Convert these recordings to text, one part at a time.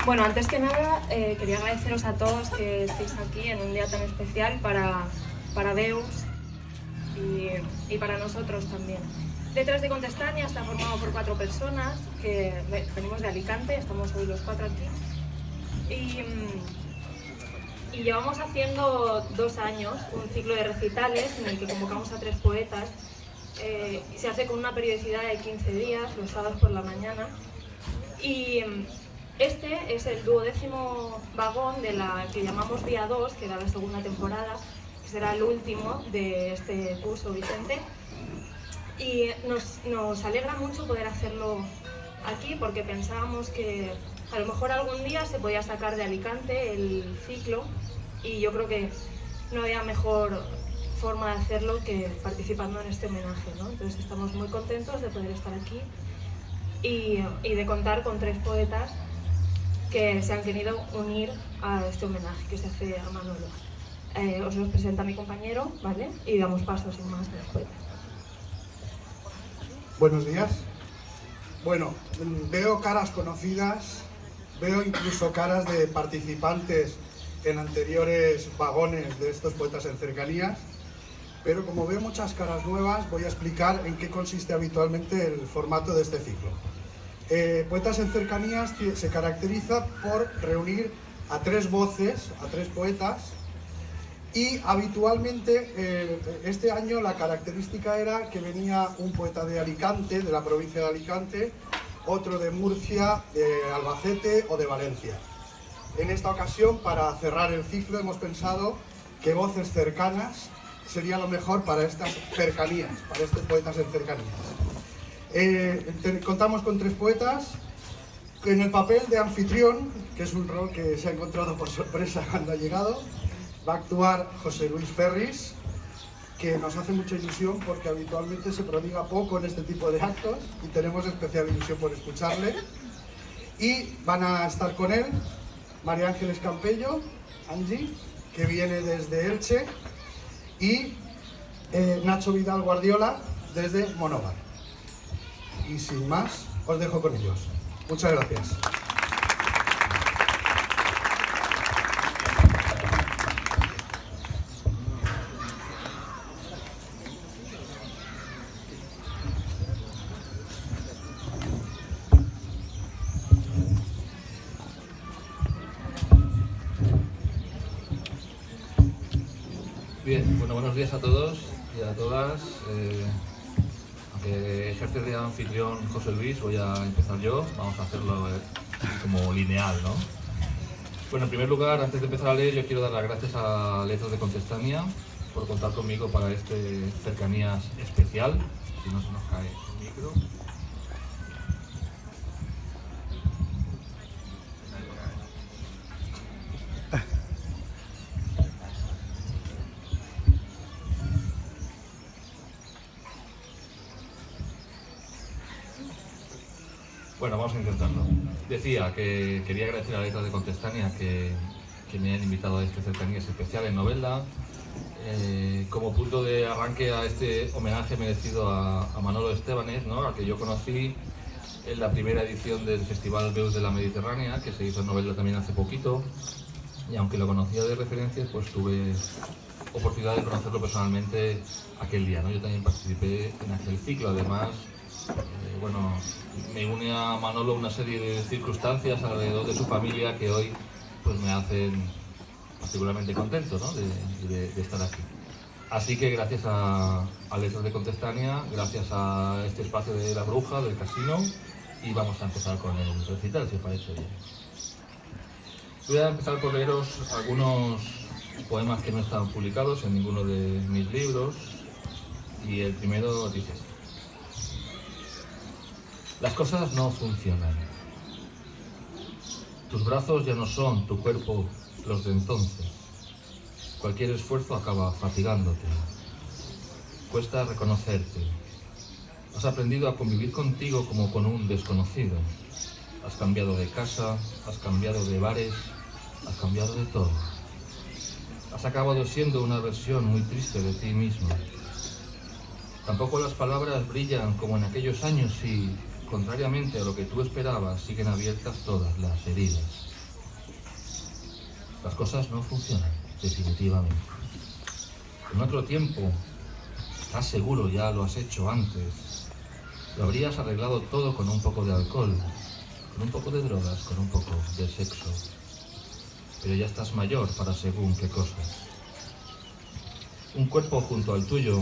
Bueno, antes que nada, quería agradeceros a todos que estéis aquí en un día tan especial para Beus y para nosotros también. Letras de Contestania está formado por 4 personas que venimos de Alicante, estamos hoy los 4 aquí. Y llevamos haciendo 2 años un ciclo de recitales en el que convocamos a 3 poetas. Se hace con una periodicidad de 15 días, los sábados por la mañana. Y este es el 12º vagón de la que llamamos Vía 2, que era la segunda temporada, que será el último de este curso, Vicente. Y nos alegra mucho poder hacerlo aquí porque pensábamos que a lo mejor algún día se podía sacar de Alicante el ciclo y yo creo que no había mejor forma de hacerlo que participando en este homenaje, ¿no? Entonces estamos muy contentos de poder estar aquí y de contar con 3 poetas que se han querido unir a este homenaje que se hace a Manolo. Os los presenta mi compañero, ¿vale? Y damos paso sin más de los poetas. Buenos días. Bueno, veo caras conocidas, veo incluso caras de participantes en anteriores vagones de estos poetas en cercanías, pero como veo muchas caras nuevas, voy a explicar en qué consiste habitualmente el formato de este ciclo. Poetas en cercanías se caracteriza por reunir a 3 voces, a 3 poetas, y habitualmente este año la característica era que venía un poeta de Alicante, de la provincia de Alicante, otro de Murcia, de Albacete o de Valencia. En esta ocasión, para cerrar el ciclo, hemos pensado que voces cercanas sería lo mejor para estas cercanías, para estos poetas en cercanías. Contamos con 3 poetas. En el papel de anfitrión, que es un rol que se ha encontrado por sorpresa cuando ha llegado, va a actuar José Luis Ferris, que nos hace mucha ilusión porque habitualmente se prodiga poco en este tipo de actos y tenemos especial ilusión por escucharle. Y van a estar con él María Ángeles Campello, Angie, que viene desde Elche, y Nacho Vidal Guardiola desde Monóvar. Y sin más, os dejo con ellos. Muchas gracias. Bien, bueno, buenos días a todos y a todas. Aunque ejerce de anfitrión José Luis, voy a empezar yo. Vamos a hacerlo como lineal, ¿no? Bueno, en primer lugar, antes de empezar a leer, yo quiero dar las gracias a Letras de Contestania por contar conmigo para este cercanías especial. Si no se nos cae el micro. Bueno, vamos a intentarlo. Decía que quería agradecer a Letras de Contestania que me han invitado a este cercanías especial en Novelda. Como punto de arranque a este homenaje merecido a Manolo Estébanez, ¿no? Al que yo conocí en la primera edición del Festival Beus de la Mediterránea, que se hizo en Novelda también hace poquito. Y aunque lo conocía de referencias, pues tuve oportunidad de conocerlo personalmente aquel día, ¿no? Yo también participé en aquel ciclo, además. Bueno, me une a Manolo una serie de circunstancias alrededor de su familia que hoy pues me hacen particularmente contento, ¿no? de estar aquí. Así que gracias a Letras de Contestania, gracias a este espacio de La Bruja, del casino, y vamos a empezar con el recital, si os parece bien. Voy a empezar por leeros algunos poemas que no están publicados en ninguno de mis libros, y el primero dice así. Las cosas no funcionan. Tus brazos ya no son tu cuerpo los de entonces. Cualquier esfuerzo acaba fatigándote. Cuesta reconocerte. Has aprendido a convivir contigo como con un desconocido. Has cambiado de casa, has cambiado de bares, has cambiado de todo. Has acabado siendo una versión muy triste de ti mismo. Tampoco las palabras brillan como en aquellos años y, contrariamente a lo que tú esperabas, siguen abiertas todas las heridas. Las cosas no funcionan, definitivamente. En otro tiempo, estás seguro, ya lo has hecho antes, lo habrías arreglado todo con un poco de alcohol, con un poco de drogas, con un poco de sexo. Pero ya estás mayor para según qué cosas. Un cuerpo junto al tuyo,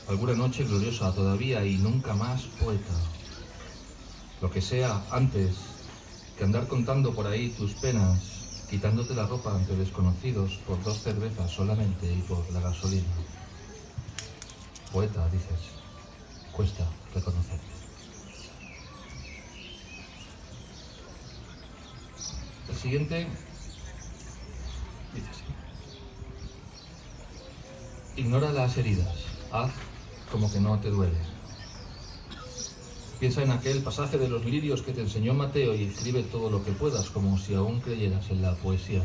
alguna noche gloriosa todavía y nunca más poeta. Lo que sea antes que andar contando por ahí tus penas, quitándote la ropa ante desconocidos por 2 cervezas solamente y por la gasolina. Poeta, dices, cuesta reconocerte. El siguiente dice así. Ignora las heridas, haz como que no te duele. Piensa en aquel pasaje de los lirios que te enseñó Mateo y escribe todo lo que puedas como si aún creyeras en la poesía.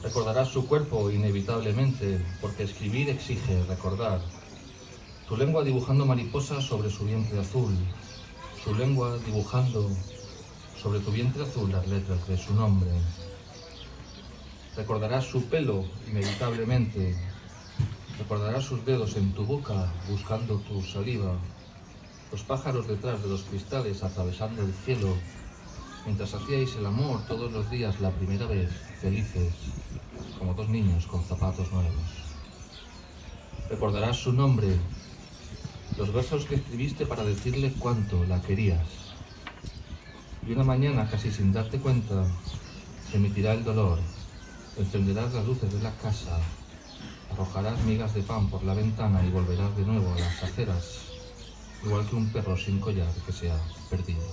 Recordarás su cuerpo inevitablemente, porque escribir exige recordar. Tu lengua dibujando mariposas sobre su vientre azul, su lengua dibujando sobre tu vientre azul las letras de su nombre. Recordarás su pelo inevitablemente, recordarás sus dedos en tu boca buscando tu saliva, los pájaros detrás de los cristales atravesando el cielo, mientras hacíais el amor todos los días la primera vez, felices, como 2 niños con zapatos nuevos. Recordarás su nombre, los versos que escribiste para decirle cuánto la querías. Y una mañana, casi sin darte cuenta, te emitirá el dolor, encenderás las luces de la casa, arrojarás migas de pan por la ventana y volverás de nuevo a las aceras, igual que un perro sin collar que se ha perdido.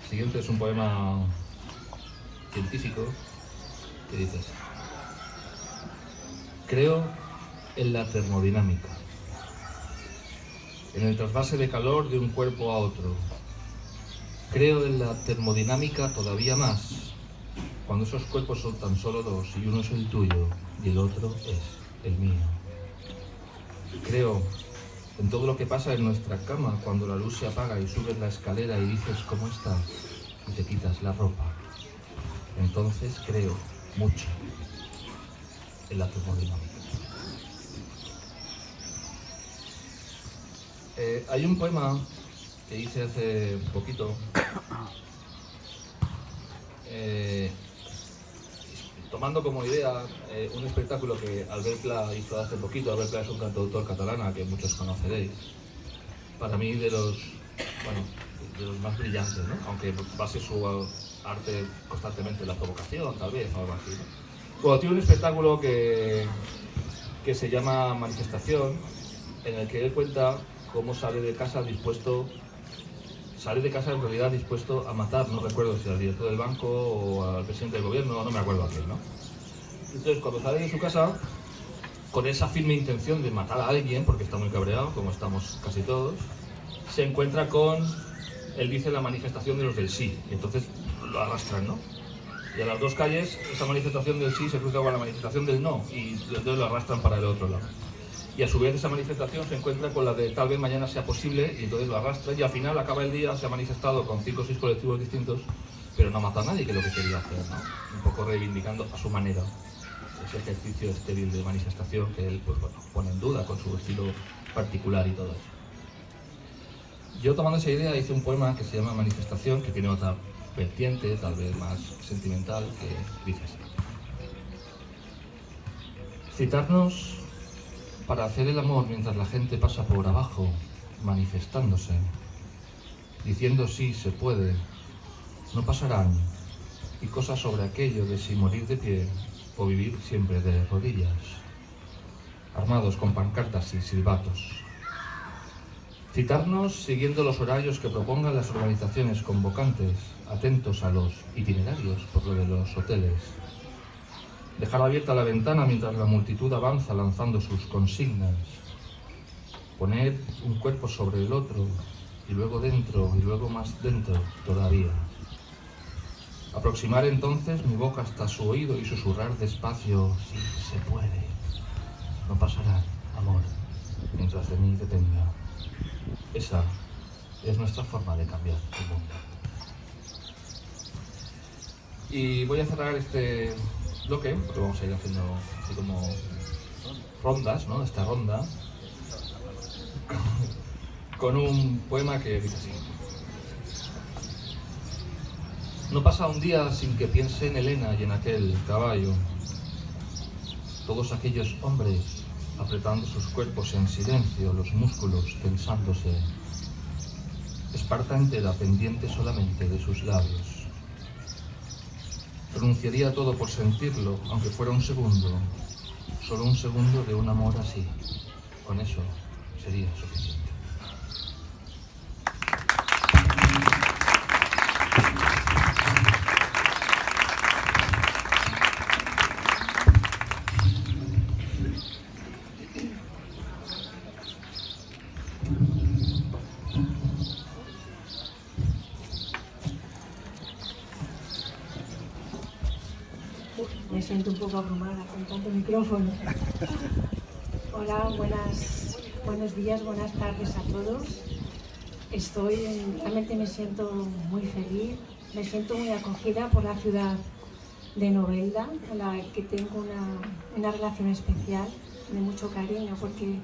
El siguiente es un poema científico que dice así. Creo en la termodinámica, en el trasvase de calor de un cuerpo a otro. Creo en la termodinámica todavía más, cuando esos cuerpos son tan solo 2 y uno es el tuyo y el otro es el mío. Creo en todo lo que pasa en nuestra cama cuando la luz se apaga y subes la escalera y dices ¿cómo estás? Y te quitas la ropa. Entonces creo mucho en la termodinámica. Hay un poema que hice hace poquito tomando como idea un espectáculo que Albert Pla hizo hace poquito. Albert Pla es un cantautor catalán que muchos conoceréis. Para mí de los más brillantes, ¿no? Aunque base su arte constantemente en la provocación, tal vez, o algo así, ¿no? Bueno, tiene un espectáculo que se llama Manifestación, en el que él cuenta cómo sale de casa en realidad dispuesto a matar, no recuerdo si al director del banco o al presidente del gobierno, no me acuerdo a quién, ¿no? Entonces, cuando sale de su casa, con esa firme intención de matar a alguien, porque está muy cabreado, como estamos casi todos, se encuentra con, él dice, la manifestación de los del sí, y entonces lo arrastran, ¿no? Y a las 2 calles, esa manifestación del sí se cruza con la manifestación del no, y entonces lo arrastran para el otro lado. Y a su vez esa manifestación se encuentra con la de tal vez mañana sea posible y entonces lo arrastra y al final acaba el día, se ha manifestado con 5 o 6 colectivos distintos, pero no mata a nadie, que es lo que quería hacer, ¿no? Un poco reivindicando a su manera ese ejercicio estéril de manifestación que él pone en duda con su estilo particular y todo eso. Yo tomando esa idea hice un poema que se llama Manifestación, que tiene otra vertiente, tal vez más sentimental, que dice así. Citarnos para hacer el amor mientras la gente pasa por abajo, manifestándose, diciendo sí, se puede, no pasarán, y cosas sobre aquello de si morir de pie o vivir siempre de rodillas, armados con pancartas y silbatos. Citarnos siguiendo los horarios que propongan las organizaciones convocantes, atentos a los itinerarios por lo de los hoteles. Dejar abierta la ventana mientras la multitud avanza lanzando sus consignas. Poner un cuerpo sobre el otro y luego dentro y luego más dentro todavía. Aproximar entonces mi boca hasta su oído y susurrar despacio, sí se puede. No pasará, amor, mientras de mí detenga. Esa es nuestra forma de cambiar el mundo. Y voy a cerrar este bloque, porque vamos a ir haciendo así como rondas, ¿no? Esta ronda, con un poema que dice así. No pasa un día sin que piense en Helena y en aquel caballo. Todos aquellos hombres apretando sus cuerpos en silencio, los músculos tensándose. Esparta entera pendiente solamente de sus labios. Renunciaría todo por sentirlo, aunque fuera un segundo. Solo un segundo de un amor así. Con eso sería suficiente. Me siento un poco abrumada con tanto micrófono. Hola, buenos días, buenas tardes a todos. Realmente me siento muy feliz, me siento muy acogida por la ciudad de Novelda, con la que tengo una relación especial, de mucho cariño, porque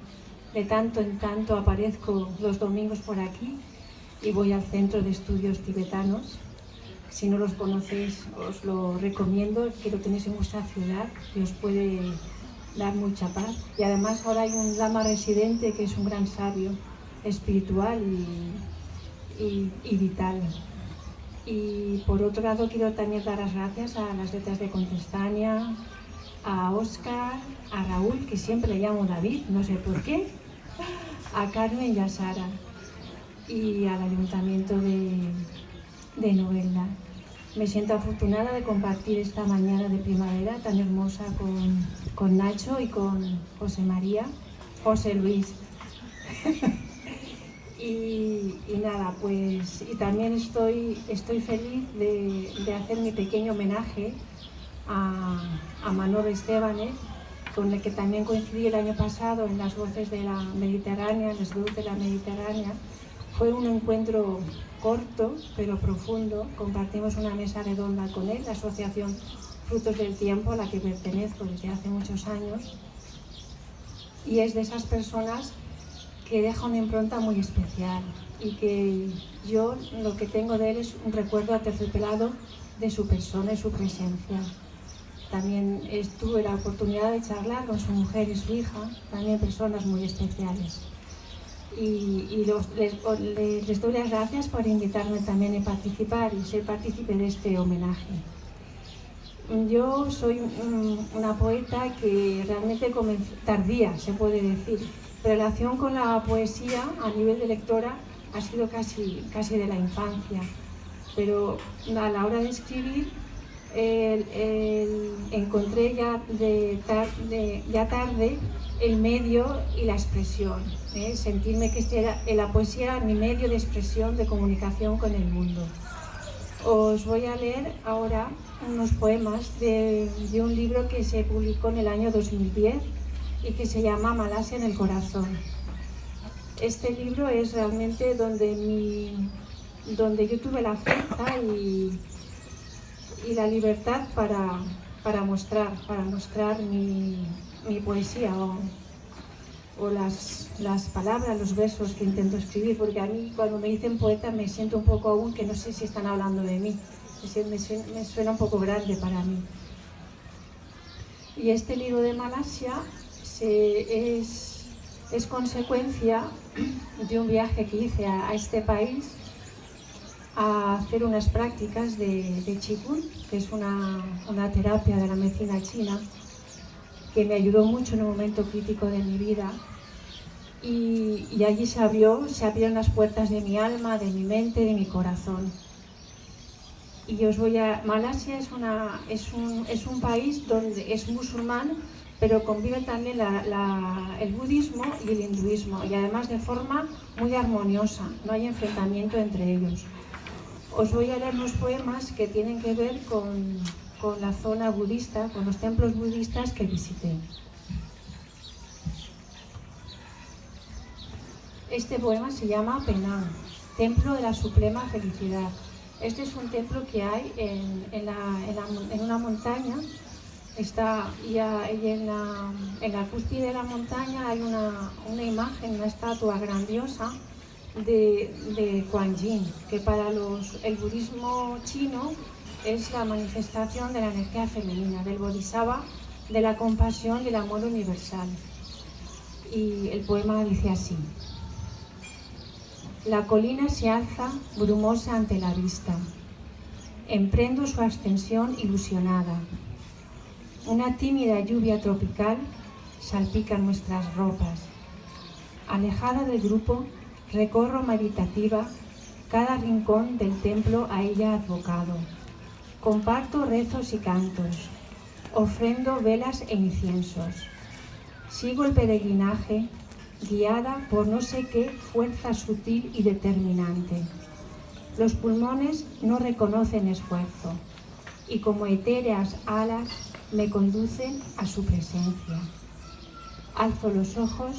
de tanto en tanto aparezco los domingos por aquí y voy al Centro de Estudios Tibetanos. Si no los conocéis, os lo recomiendo, que lo tenéis en vuestra ciudad y os puede dar mucha paz. Y además ahora hay un lama residente que es un gran sabio espiritual y vital. Y por otro lado quiero también dar las gracias a las letras de Contestania, a Óscar, a Raúl, que siempre le llamo David, no sé por qué, a Carmen y a Sara, y al Ayuntamiento de Novelda. Me siento afortunada de compartir esta mañana de primavera tan hermosa con Nacho y con José Luis. y nada, pues, y también estoy feliz de hacer mi pequeño homenaje a Manolo Estebanes, con el que también coincidí el año pasado en las Voces de la Mediterránea, en las Voces de la Mediterránea. Fue un encuentro corto pero profundo. Compartimos una mesa redonda con él, la Asociación Frutos del Tiempo, a la que pertenezco desde hace muchos años, y es de esas personas que deja una impronta muy especial y que yo lo que tengo de él es un recuerdo aterciopelado de su persona y su presencia. También tuve la oportunidad de charlar con su mujer y su hija, también personas muy especiales. Y les doy las gracias por invitarme también a participar y ser partícipe de este homenaje. Yo soy una poeta que realmente tardía, se puede decir. Mi relación con la poesía a nivel de lectora ha sido casi de la infancia, pero a la hora de escribir encontré ya tarde el medio y la expresión, sentirme que la poesía era mi medio de expresión, de comunicación con el mundo. Os voy a leer ahora unos poemas de un libro que se publicó en el año 2010 y que se llama Malasia en el corazón. Este libro es realmente donde yo tuve la fuerza y la libertad para mostrar mi poesía o las palabras, los versos que intento escribir, porque a mí cuando me dicen poeta me siento un poco aún que no sé si están hablando de mí, me suena un poco grande para mí. Y este libro de Malasia es consecuencia de un viaje que hice a este país a hacer unas prácticas de Qigong, que es una terapia de la medicina china que me ayudó mucho en un momento crítico de mi vida, y allí se abrieron las puertas de mi alma, de mi mente, de mi corazón. Y Malasia es un país donde es musulmán, pero convive también el budismo y el hinduismo, y además de forma muy armoniosa, no hay enfrentamiento entre ellos. Os voy a leer unos poemas que tienen que ver con la zona budista, con los templos budistas que visité. Este poema se llama Penang, Templo de la Suprema Felicidad. Este es un templo que hay en una montaña. Está ya en la cúspide de la montaña hay una imagen, una estatua grandiosa de Kuan Yin, que para el budismo chino es la manifestación de la energía femenina, del bodhisattva, de la compasión y el amor universal. Y el poema dice así: la colina se alza brumosa ante la vista. Emprendo su ascensión ilusionada. Una tímida lluvia tropical salpica nuestras ropas. Alejada del grupo, recorro meditativa cada rincón del templo a ella advocado. Comparto rezos y cantos. Ofrendo velas e inciensos. Sigo el peregrinaje, guiada por no sé qué fuerza sutil y determinante. Los pulmones no reconocen esfuerzo y como etéreas alas me conducen a su presencia. Alzo los ojos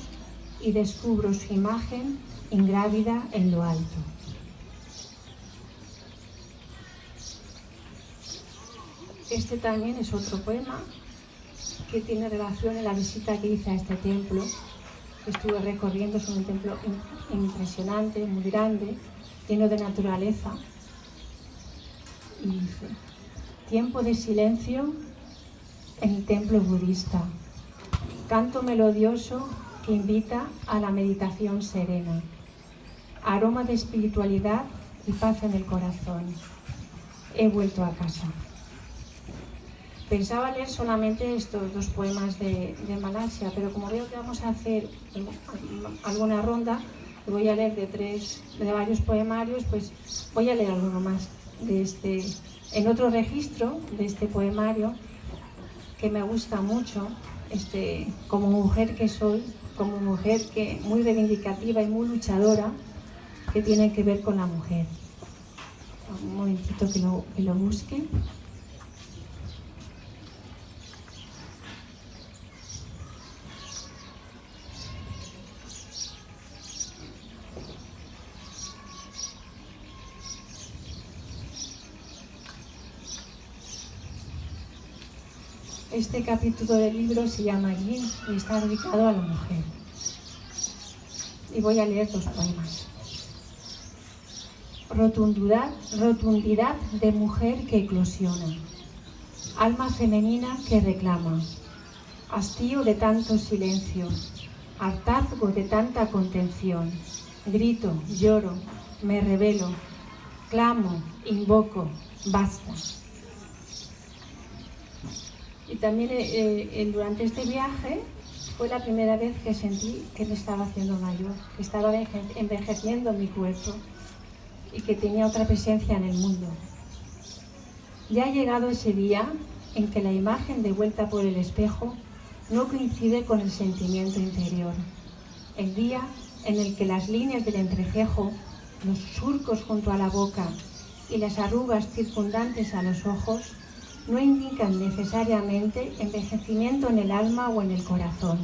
y descubro su imagen ingrávida en lo alto. Este también es otro poema que tiene relación en la visita que hice a este templo. Estuve recorriendo, es un templo impresionante, muy grande, lleno de naturaleza. Y dice: tiempo de silencio en el templo budista. Canto melodioso que invita a la meditación serena. Aroma de espiritualidad y paz en el corazón. He vuelto a casa. Pensaba leer solamente estos dos poemas de Malasia, pero como veo que vamos a hacer alguna ronda, voy a leer de varios poemarios, pues voy a leer alguno más en otro registro de este poemario que me gusta mucho, como mujer que soy, como mujer que muy reivindicativa y muy luchadora, que tiene que ver con la mujer. Un momentito que lo busque. Este capítulo del libro se llama Yin y está dedicado a la mujer. Y voy a leer dos poemas. Rotundidad de mujer que eclosiona. Alma femenina que reclama. Hastío de tanto silencio. Hartazgo de tanta contención. Grito, lloro, me revelo. Clamo, invoco, basta. Y también durante este viaje fue la primera vez que sentí que me estaba haciendo mayor, que estaba envejeciendo mi cuerpo y que tenía otra presencia en el mundo. Ya ha llegado ese día en que la imagen de vuelta por el espejo no coincide con el sentimiento interior. El día en el que las líneas del entrecejo, los surcos junto a la boca y las arrugas circundantes a los ojos no indican necesariamente envejecimiento en el alma o en el corazón.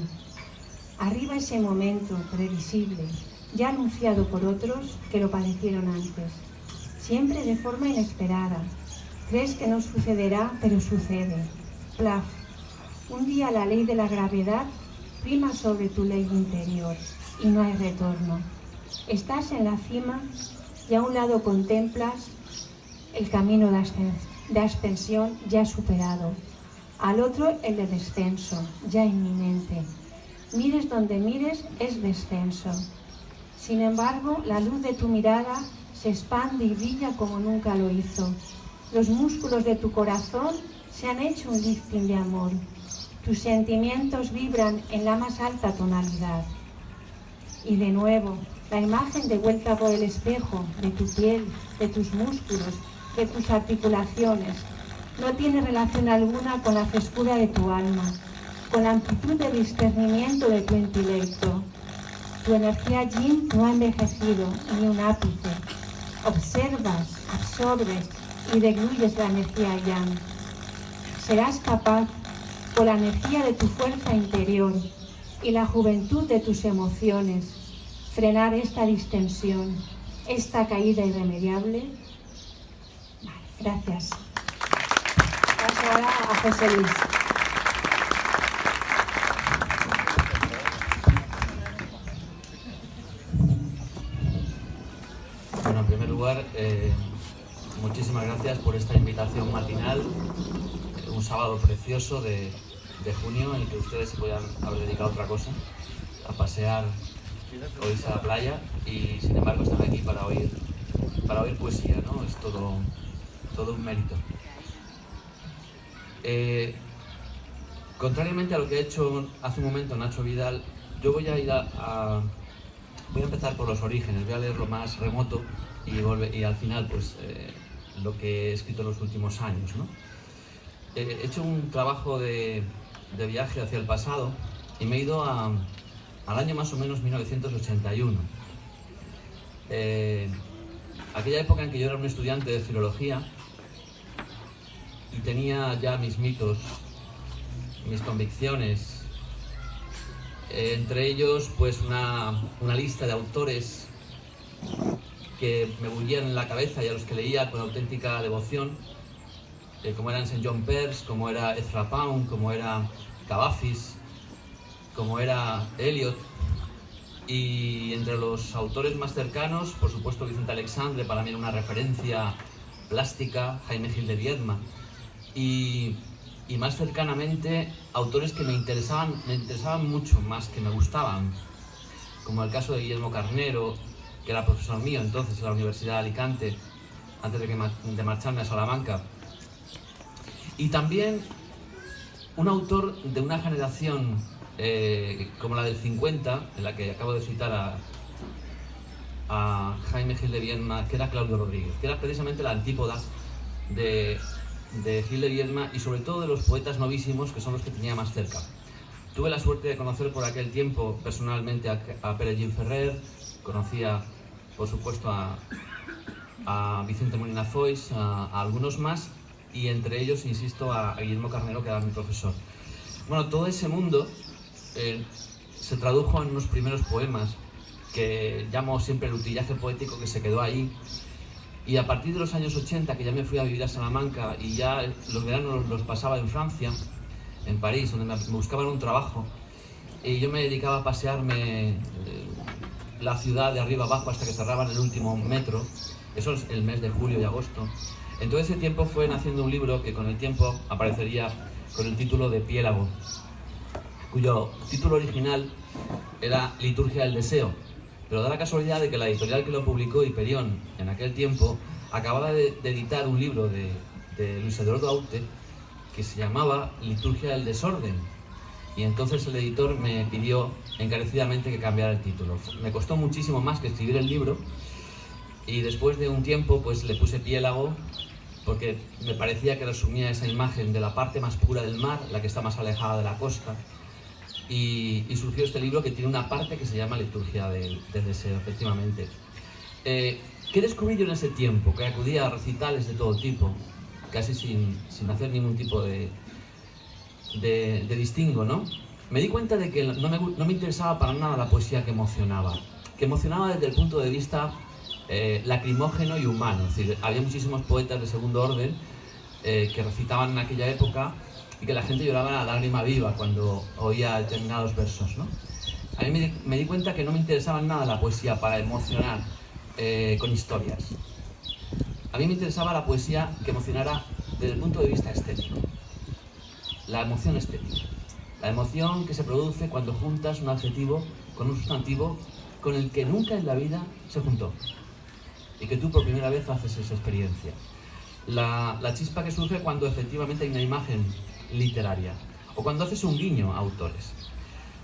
Arriba ese momento previsible, ya anunciado por otros que lo padecieron antes, siempre de forma inesperada. Crees que no sucederá, pero sucede. Plaf. Un día la ley de la gravedad prima sobre tu ley interior y no hay retorno. Estás en la cima y a un lado contemplas el camino de ascensión ya superado, al otro el de descenso, ya inminente. Mires donde mires es descenso. Sin embargo, la luz de tu mirada se expande y brilla como nunca lo hizo. Los músculos de tu corazón se han hecho un lifting de amor. Tus sentimientos vibran en la más alta tonalidad. Y de nuevo, la imagen de vuelta por el espejo de tu piel, de tus músculos, de tus articulaciones, no tiene relación alguna con la frescura de tu alma, con la amplitud de discernimiento de tu intelecto. Tu energía yin no ha envejecido ni un ápice. Observas, absorbes y digluyes la energía yang. Serás capaz, con la energía de tu fuerza interior y la juventud de tus emociones, frenar esta distensión, esta caída irremediable. Gracias. Paso ahora a José Luis. Bueno, en primer lugar, muchísimas gracias por esta invitación matinal, un sábado precioso de junio en el que ustedes se podían haber dedicado a otra cosa, a pasear o irse a la playa, y sin embargo están aquí para oír poesía, ¿no? Es todo un mérito. Contrariamente a lo que ha hecho hace un momento Nacho Vidal, yo voy a empezar por los orígenes, voy a leer lo más remoto y al final pues lo que he escrito en los últimos años, ¿no? He hecho un trabajo de viaje hacia el pasado y me he ido al año más o menos 1981. Aquella época en que yo era un estudiante de filología y tenía ya mis mitos, mis convicciones, entre ellos pues una lista de autores que me bullían en la cabeza y a los que leía con auténtica devoción, como eran St. John Peirce, como era Ezra Pound, como era Cavafis, como era Eliot, y entre los autores más cercanos, por supuesto Vicente Alexandre, para mí era una referencia plástica, Jaime Gil de Viedma, y más cercanamente autores que me interesaban mucho más, que me gustaban, como el caso de Guillermo Carnero, que era profesor mío entonces en la Universidad de Alicante, antes de marcharme a Salamanca. Y también un autor de una generación como la del 50, en la que acabo de citar a Jaime Gil de Viedma, que era Claudio Rodríguez, que era precisamente la antípoda de Gil de Viedma y sobre todo de los poetas novísimos, que son los que tenía más cerca. Tuve la suerte de conocer por aquel tiempo personalmente a Pere Gil Ferrer, conocía por supuesto a Vicente Molina Foix, a algunos más, y entre ellos, insisto, a Guillermo Carnero, que era mi profesor. Bueno, todo ese mundo se tradujo en unos primeros poemas que llamo siempre el utillaje poético, que se quedó ahí. Y a partir de los años 80, que ya me fui a vivir a Salamanca y ya los veranos los pasaba en Francia, en París, donde me buscaban un trabajo, y yo me dedicaba a pasearme la ciudad de arriba abajo hasta que cerraban el último metro. Eso es el mes de julio y agosto. En todo ese tiempo fue naciendo un libro que con el tiempo aparecería con el título de Piélago, cuyo título original era Liturgia del Deseo, pero da la casualidad de que la editorial que lo publicó, Hiperión, en aquel tiempo, acababa de editar un libro de Luis Eduardo Aute que se llamaba Liturgia del Desorden, y entonces el editor me pidió encarecidamente que cambiara el título. Me costó muchísimo más que escribir el libro, y después de un tiempo pues le puse Piélago, porque me parecía que resumía esa imagen de la parte más pura del mar, la que está más alejada de la costa, y surgió este libro que tiene una parte que se llama Liturgia del Deseo, efectivamente. ¿Qué descubrí yo en ese tiempo? Que acudía a recitales de todo tipo, casi sin hacer ningún tipo de distingo, ¿no? Me di cuenta de que no me interesaba para nada la poesía que emocionaba desde el punto de vista lacrimógeno y humano. Es decir, había muchísimos poetas de segundo orden que recitaban en aquella época y que la gente lloraba a lágrima viva cuando oía determinados versos, ¿no? A mí me di cuenta que no me interesaba nada la poesía para emocionar con historias. A mí me interesaba la poesía que emocionara desde el punto de vista estético. La emoción estética. La emoción que se produce cuando juntas un adjetivo con un sustantivo con el que nunca en la vida se juntó y que tú por primera vez haces esa experiencia. La chispa que surge cuando efectivamente hay una imagen literaria o cuando haces un guiño a autores.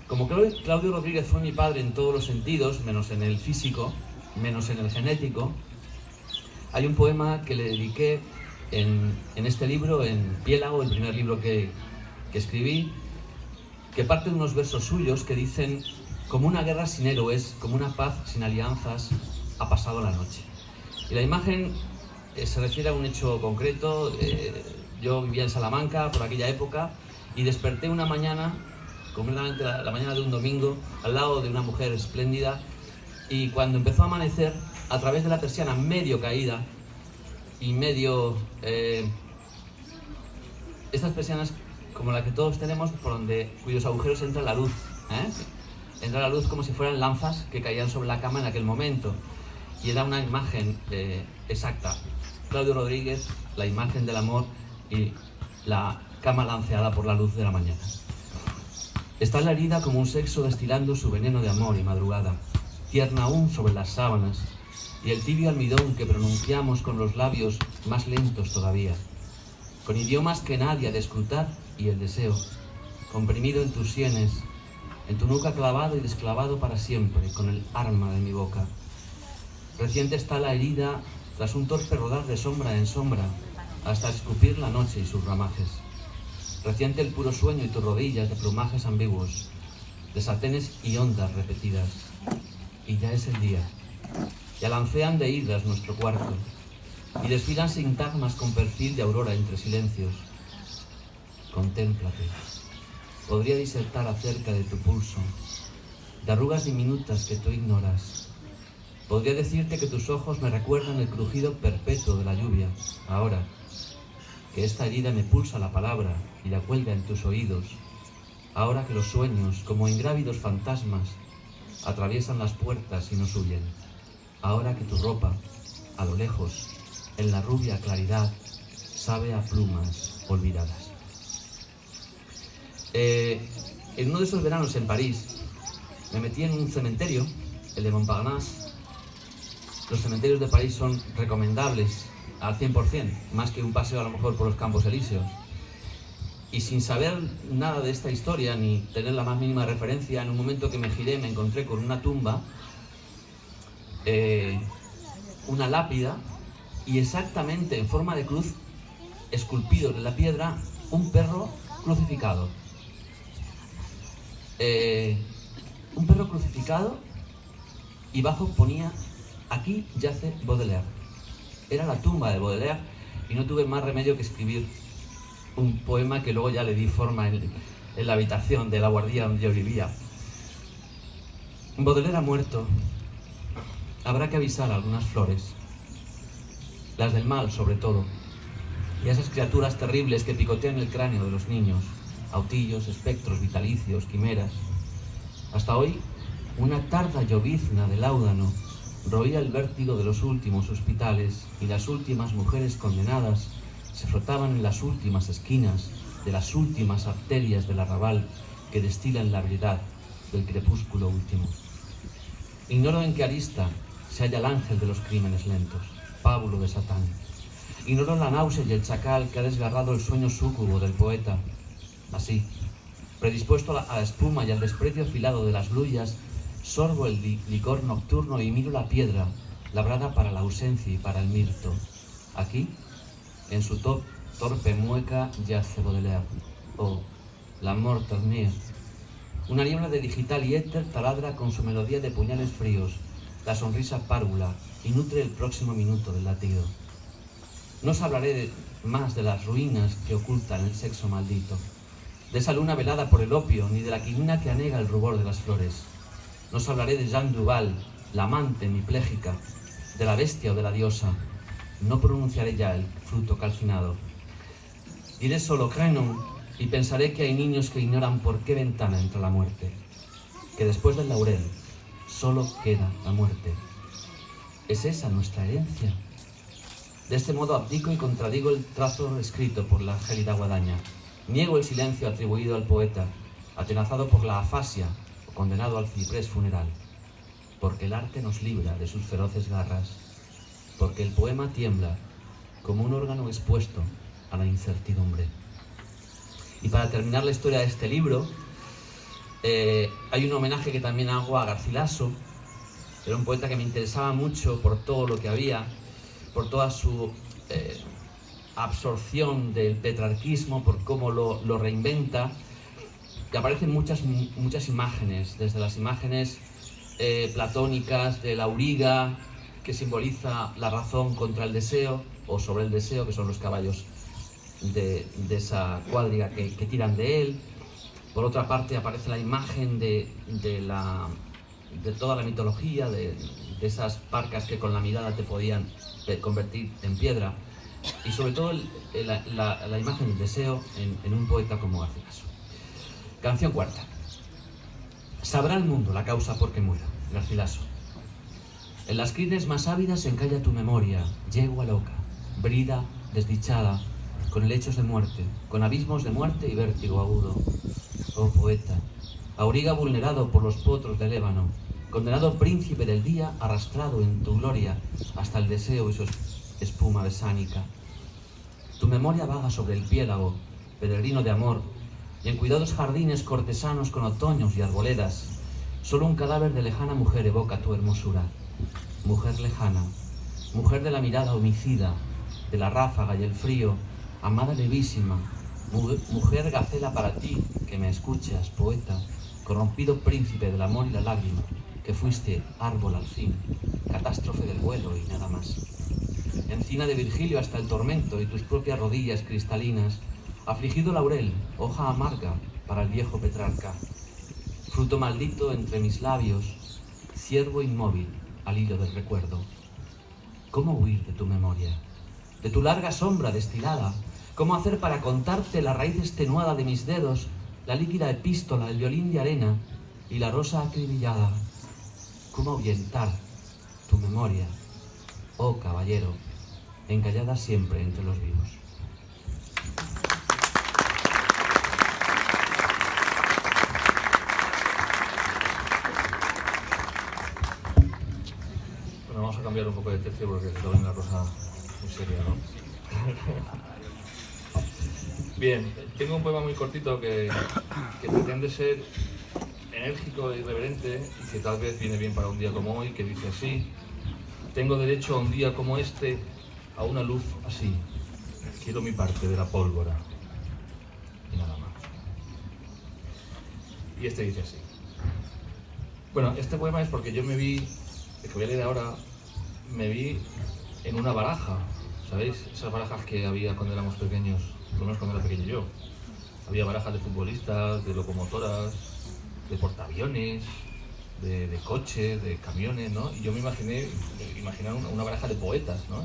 Como Claudio Rodríguez fue mi padre en todos los sentidos, menos en el físico, menos en el genético, hay un poema que le dediqué en este libro, en Piélago, el primer libro que escribí, que parte de unos versos suyos que dicen: como una guerra sin héroes, como una paz sin alianzas, ha pasado la noche. Y la imagen se refiere a un hecho concreto. Yo vivía en Salamanca por aquella época y desperté una mañana, completamente la mañana de un domingo, al lado de una mujer espléndida, y cuando empezó a amanecer, a través de la persiana medio caída, y medio, estas persianas como la que todos tenemos, cuyos agujeros entra la luz, entra la luz como si fueran lanzas que caían sobre la cama en aquel momento, y era una imagen exacta. Claudio Rodríguez, la imagen del amor y la cama lanceada por la luz de la mañana. Está la herida como un sexo destilando su veneno de amor y madrugada, tierna aún sobre las sábanas, y el tibio almidón que pronunciamos con los labios más lentos todavía, con idiomas que nadie ha de escrutar, y el deseo, comprimido en tus sienes, en tu nuca clavado y desclavado para siempre, con el arma de mi boca. Reciente está la herida tras un torpe rodar de sombra en sombra, hasta escupir la noche y sus ramajes. Reciente el puro sueño y tus rodillas de plumajes ambiguos, de satenes y ondas repetidas. Y ya es el día. Ya lancean de hilas nuestro cuarto, y desfilan sintagmas con perfil de aurora entre silencios. Contémplate. Podría disertar acerca de tu pulso, de arrugas diminutas que tú ignoras. Podría decirte que tus ojos me recuerdan el crujido perpetuo de la lluvia, ahora, que esta herida me pulsa la palabra y la cuelga en tus oídos, ahora que los sueños, como ingrávidos fantasmas, atraviesan las puertas y nos huyen, ahora que tu ropa, a lo lejos, en la rubia claridad, sabe a plumas olvidadas. En uno de esos veranos en París, me metí en un cementerio, el de Montparnasse. Los cementerios de París son recomendables al 100%, más que un paseo a lo mejor por los Campos Elíseos. Y sin saber nada de esta historia, ni tener la más mínima referencia, en un momento que me giré me encontré con una tumba, una lápida, y exactamente en forma de cruz, esculpido en la piedra, un perro crucificado. Un perro crucificado, y bajo ponía: aquí yace Baudelaire. Era la tumba de Baudelaire, y no tuve más remedio que escribir un poema que luego ya le di forma en la habitación de la guardia donde yo vivía. Baudelaire ha muerto. Habrá que avisar a algunas flores, las del mal sobre todo, y a esas criaturas terribles que picotean el cráneo de los niños, autillos, espectros vitalicios, quimeras. Hasta hoy, una tarda llovizna de láudano roía el vértigo de los últimos hospitales, y las últimas mujeres condenadas se frotaban en las últimas esquinas de las últimas arterias del arrabal que destilan la ebriedad del crepúsculo último. Ignoro en qué arista se halla el ángel de los crímenes lentos, pábulo de Satán. Ignoro la náusea y el chacal que ha desgarrado el sueño súcubo del poeta. Así, predispuesto a la espuma y al desprecio afilado de las grullas, sorbo el licor nocturno y miro la piedra, labrada para la ausencia y para el mirto. Aquí, en su torpe mueca, yace Baudelaire. Oh, la mort ternir. Una niebla de digital y éter taladra con su melodía de puñales fríos la sonrisa párvula y nutre el próximo minuto del latido. No os hablaré más de las ruinas que ocultan el sexo maldito, de esa luna velada por el opio, ni de la quinina que anega el rubor de las flores. No os hablaré de Jeanne Duval, la amante hemipléjica, de la bestia o de la diosa. No pronunciaré ya el fruto calcinado. Diré solo Crenon y pensaré que hay niños que ignoran por qué ventana entra la muerte, que después del laurel solo queda la muerte. ¿Es esa nuestra herencia? De este modo abdico y contradigo el trazo escrito por la gélida guadaña. Niego el silencio atribuido al poeta, atenazado por la afasia o condenado al ciprés funeral. Porque el arte nos libra de sus feroces garras, porque el poema tiembla como un órgano expuesto a la incertidumbre. Y para terminar la historia de este libro, hay un homenaje que también hago a Garcilaso. Era un poeta que me interesaba mucho por todo lo que había, por toda su absorción del petrarquismo, por cómo lo reinventa. Y aparecen muchas imágenes, desde las imágenes platónicas del auriga, que simboliza la razón contra el deseo, o sobre el deseo, que son los caballos de esa cuadriga que tiran de él. Por otra parte aparece la imagen de la de toda la mitología, de esas parcas que con la mirada te podían convertir en piedra, y sobre todo la imagen del deseo en un poeta como Garcilaso. Canción cuarta. Sabrá el mundo la causa por que muero, Garcilaso. En las crines más ávidas encalla tu memoria, yegua loca, brida, desdichada, con lechos de muerte, con abismos de muerte y vértigo agudo. Oh poeta, auriga vulnerado por los potros del ébano, condenado príncipe del día, arrastrado en tu gloria hasta el deseo y su espuma besánica. Tu memoria vaga sobre el piélago, peregrino de amor, y en cuidados jardines cortesanos con otoños y arboledas, solo un cadáver de lejana mujer evoca tu hermosura. Mujer lejana, mujer de la mirada homicida, de la ráfaga y el frío, amada levísima, mujer gacela para ti, que me escuchas, poeta, corrompido príncipe del amor y la lágrima, que fuiste árbol al fin, catástrofe del vuelo y nada más. Encina de Virgilio hasta el tormento y tus propias rodillas cristalinas, afligido laurel, hoja amarga para el viejo Petrarca, fruto maldito entre mis labios, ciervo inmóvil al hilo del recuerdo. ¿Cómo huir de tu memoria, de tu larga sombra destilada? ¿Cómo hacer para contarte la raíz extenuada de mis dedos, la líquida epístola, el violín de arena y la rosa acribillada? ¿Cómo ahuyentar tu memoria, oh caballero, encallada siempre entre los vivos? Bueno, vamos a cambiar un poco de tercio porque se ve una cosa muy seria, ¿no? Bien, tengo un poema muy cortito que pretende ser enérgico e irreverente y que tal vez viene bien para un día como hoy, que dice así: tengo derecho a un día como este, a una luz así, quiero mi parte de la pólvora y nada más. Y este dice así. Bueno, este poema es porque yo me vi, el que voy a leer ahora, me vi en una baraja, ¿sabéis? Esas barajas que había cuando éramos pequeños, por lo menos cuando era pequeño yo. Había barajas de futbolistas, de locomotoras, de portaaviones, de coches, de camiones, ¿no? Y yo me imaginé una baraja de poetas, ¿no?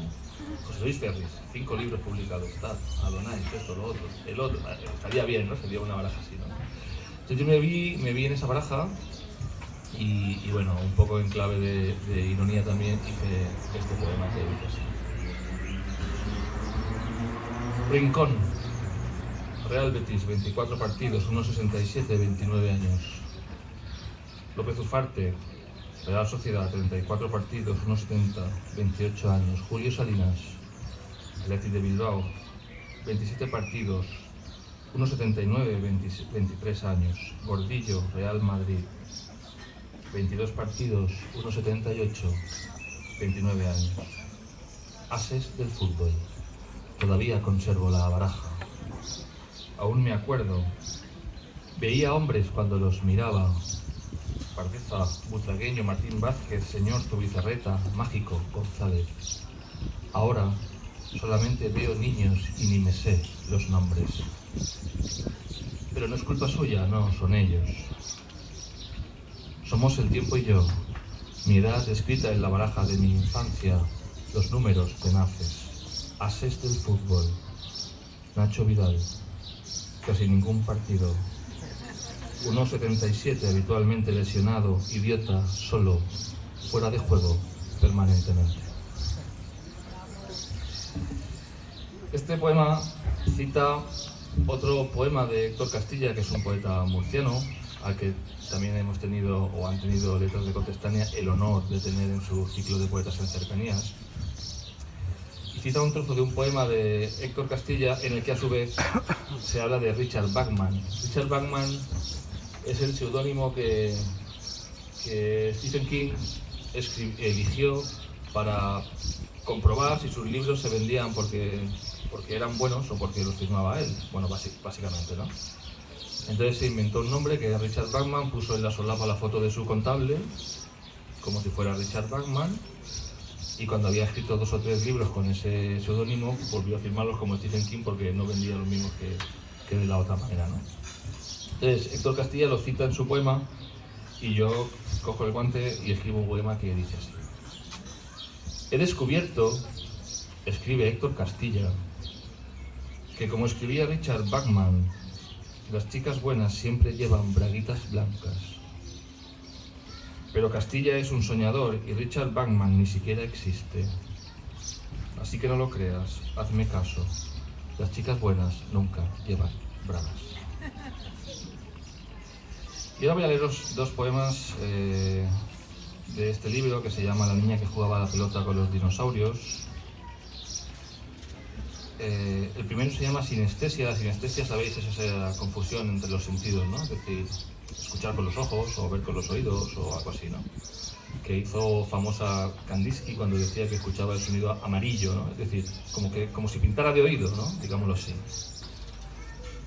José Luis Ferris, 5 libros publicados, tal, Adonai, esto, lo otro, el otro, estaría bien, ¿no? Sería una baraja así, ¿no? Entonces yo me vi en esa baraja y bueno, un poco en clave de ironía también hice este poema que dice así. Rincón, Real Betis, 24 partidos, 1,67, 29 años. López Ufarte, Real Sociedad, 34 partidos, 1,70, 28 años. Julio Salinas, Athletic de Bilbao, 27 partidos, 1,79, 23 años. Gordillo, Real Madrid, 22 partidos, 1,78, 29 años. Ases del fútbol, todavía conservo la baraja. Aún me acuerdo, veía hombres cuando los miraba. Pardeza, Butragueño, Martín Vázquez, Señor Tubizarreta, Mágico, González. Ahora solamente veo niños y ni me sé los nombres. Pero no es culpa suya, no, son ellos. Somos el tiempo y yo, mi edad escrita en la baraja de mi infancia, los números tenaces. Ases del fútbol, Nacho Vidal, casi ningún partido. 1,77 habitualmente lesionado, idiota, solo, fuera de juego, permanentemente. Este poema cita otro poema de Héctor Castilla, que es un poeta murciano, al que también hemos tenido, o han tenido Letras de Contestania, el honor de tener en su ciclo de poetas en cercanías. Y cita un trozo de un poema de Héctor Castilla en el que a su vez se habla de Richard Bachman. Richard Bachman es el seudónimo que Stephen King eligió para comprobar si sus libros se vendían porque eran buenos o porque los firmaba él. Bueno, básicamente, ¿no? Entonces se inventó un nombre que era Richard Bachman, puso en la solapa la foto de su contable, como si fuera Richard Bachman, y cuando había escrito 2 o 3 libros con ese seudónimo, volvió a firmarlos como Stephen King porque no vendía los mismos que de la otra manera, ¿no? Entonces, Héctor Castilla lo cita en su poema Y yo cojo el guante y escribo un poema que dice así. He descubierto, escribe Héctor Castilla, que como escribía Richard Bachman, las chicas buenas siempre llevan braguitas blancas. Pero Castilla es un soñador y Richard Bachman ni siquiera existe. Así que no lo creas, hazme caso. Las chicas buenas nunca llevan bragas. Y ahora voy a leeros dos poemas de este libro que se llama La niña que jugaba a la pelota con los dinosaurios. El primero se llama Sinestesia. La sinestesia, sabéis, es esa confusión entre los sentidos, ¿no? Es decir, escuchar con los ojos o ver con los oídos o algo así, ¿no? Que hizo famosa Kandinsky cuando decía que escuchaba el sonido amarillo, ¿no? Es decir, como si pintara de oído, ¿no? Digámoslo así.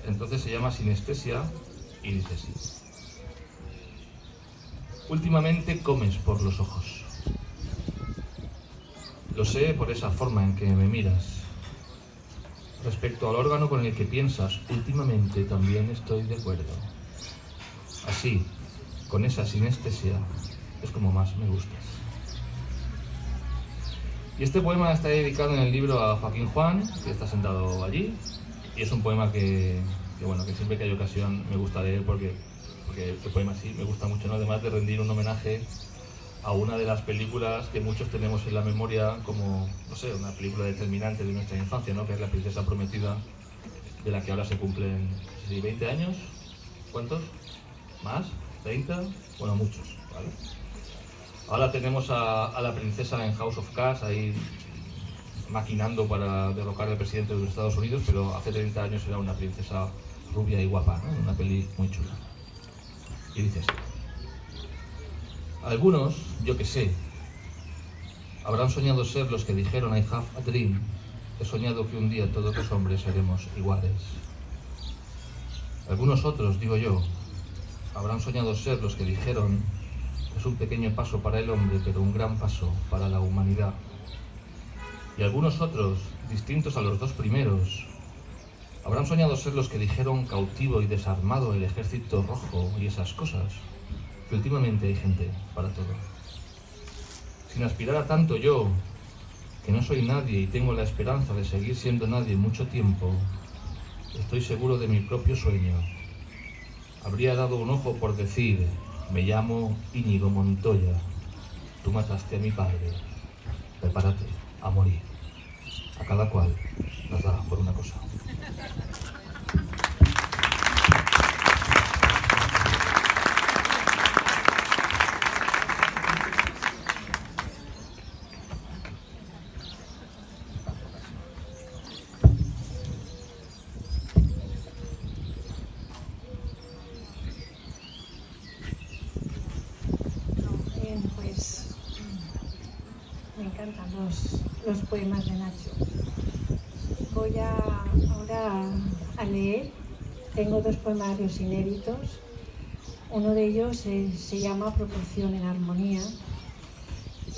Entonces se llama Sinestesia y dice así. Últimamente comes por los ojos. Lo sé por esa forma en que me miras. Respecto al órgano con el que piensas, últimamente también estoy de acuerdo. Así, con esa sinestesia, es como más me gustas. Y este poema está dedicado en el libro a Joaquín Juan, que está sentado allí, y es un poema que siempre que hay ocasión me gusta leer porque este poema sí me gusta mucho, ¿no? Además de rendir un homenaje a una de las películas que muchos tenemos en la memoria como, no sé, una película determinante de nuestra infancia, ¿no? Que es La princesa prometida, de la que ahora se cumplen, no sé si 20 años, ¿cuántos? ¿Más? ¿30? Bueno, muchos, ¿vale? Ahora tenemos a la princesa en House of Cards ahí maquinando para derrocar al presidente de los Estados Unidos, pero hace 30 años era una princesa rubia y guapa, ¿no? Una peli muy chula. Y dice así. Algunos, yo que sé, habrán soñado ser los que dijeron I have a dream. He soñado que un día todos los hombres seremos iguales. Algunos otros, digo yo, habrán soñado ser los que dijeron es un pequeño paso para el hombre, pero un gran paso para la humanidad. Y algunos otros, distintos a los dos primeros, habrán soñado ser los que dijeron cautivo y desarmado el ejército rojo y esas cosas, que últimamente hay gente para todo. Sin aspirar a tanto yo, que no soy nadie y tengo la esperanza de seguir siendo nadie mucho tiempo, estoy seguro de mi propio sueño. Habría dado un ojo por decir, me llamo Íñigo Montoya, tú mataste a mi padre, prepárate a morir. A cada cual nos da por una cosa. Bien, pues me encantan los poemas de Nacho. Voy ahora a leer. Tengo dos poemarios inéditos. Uno de ellos se llama Proporción en Armonía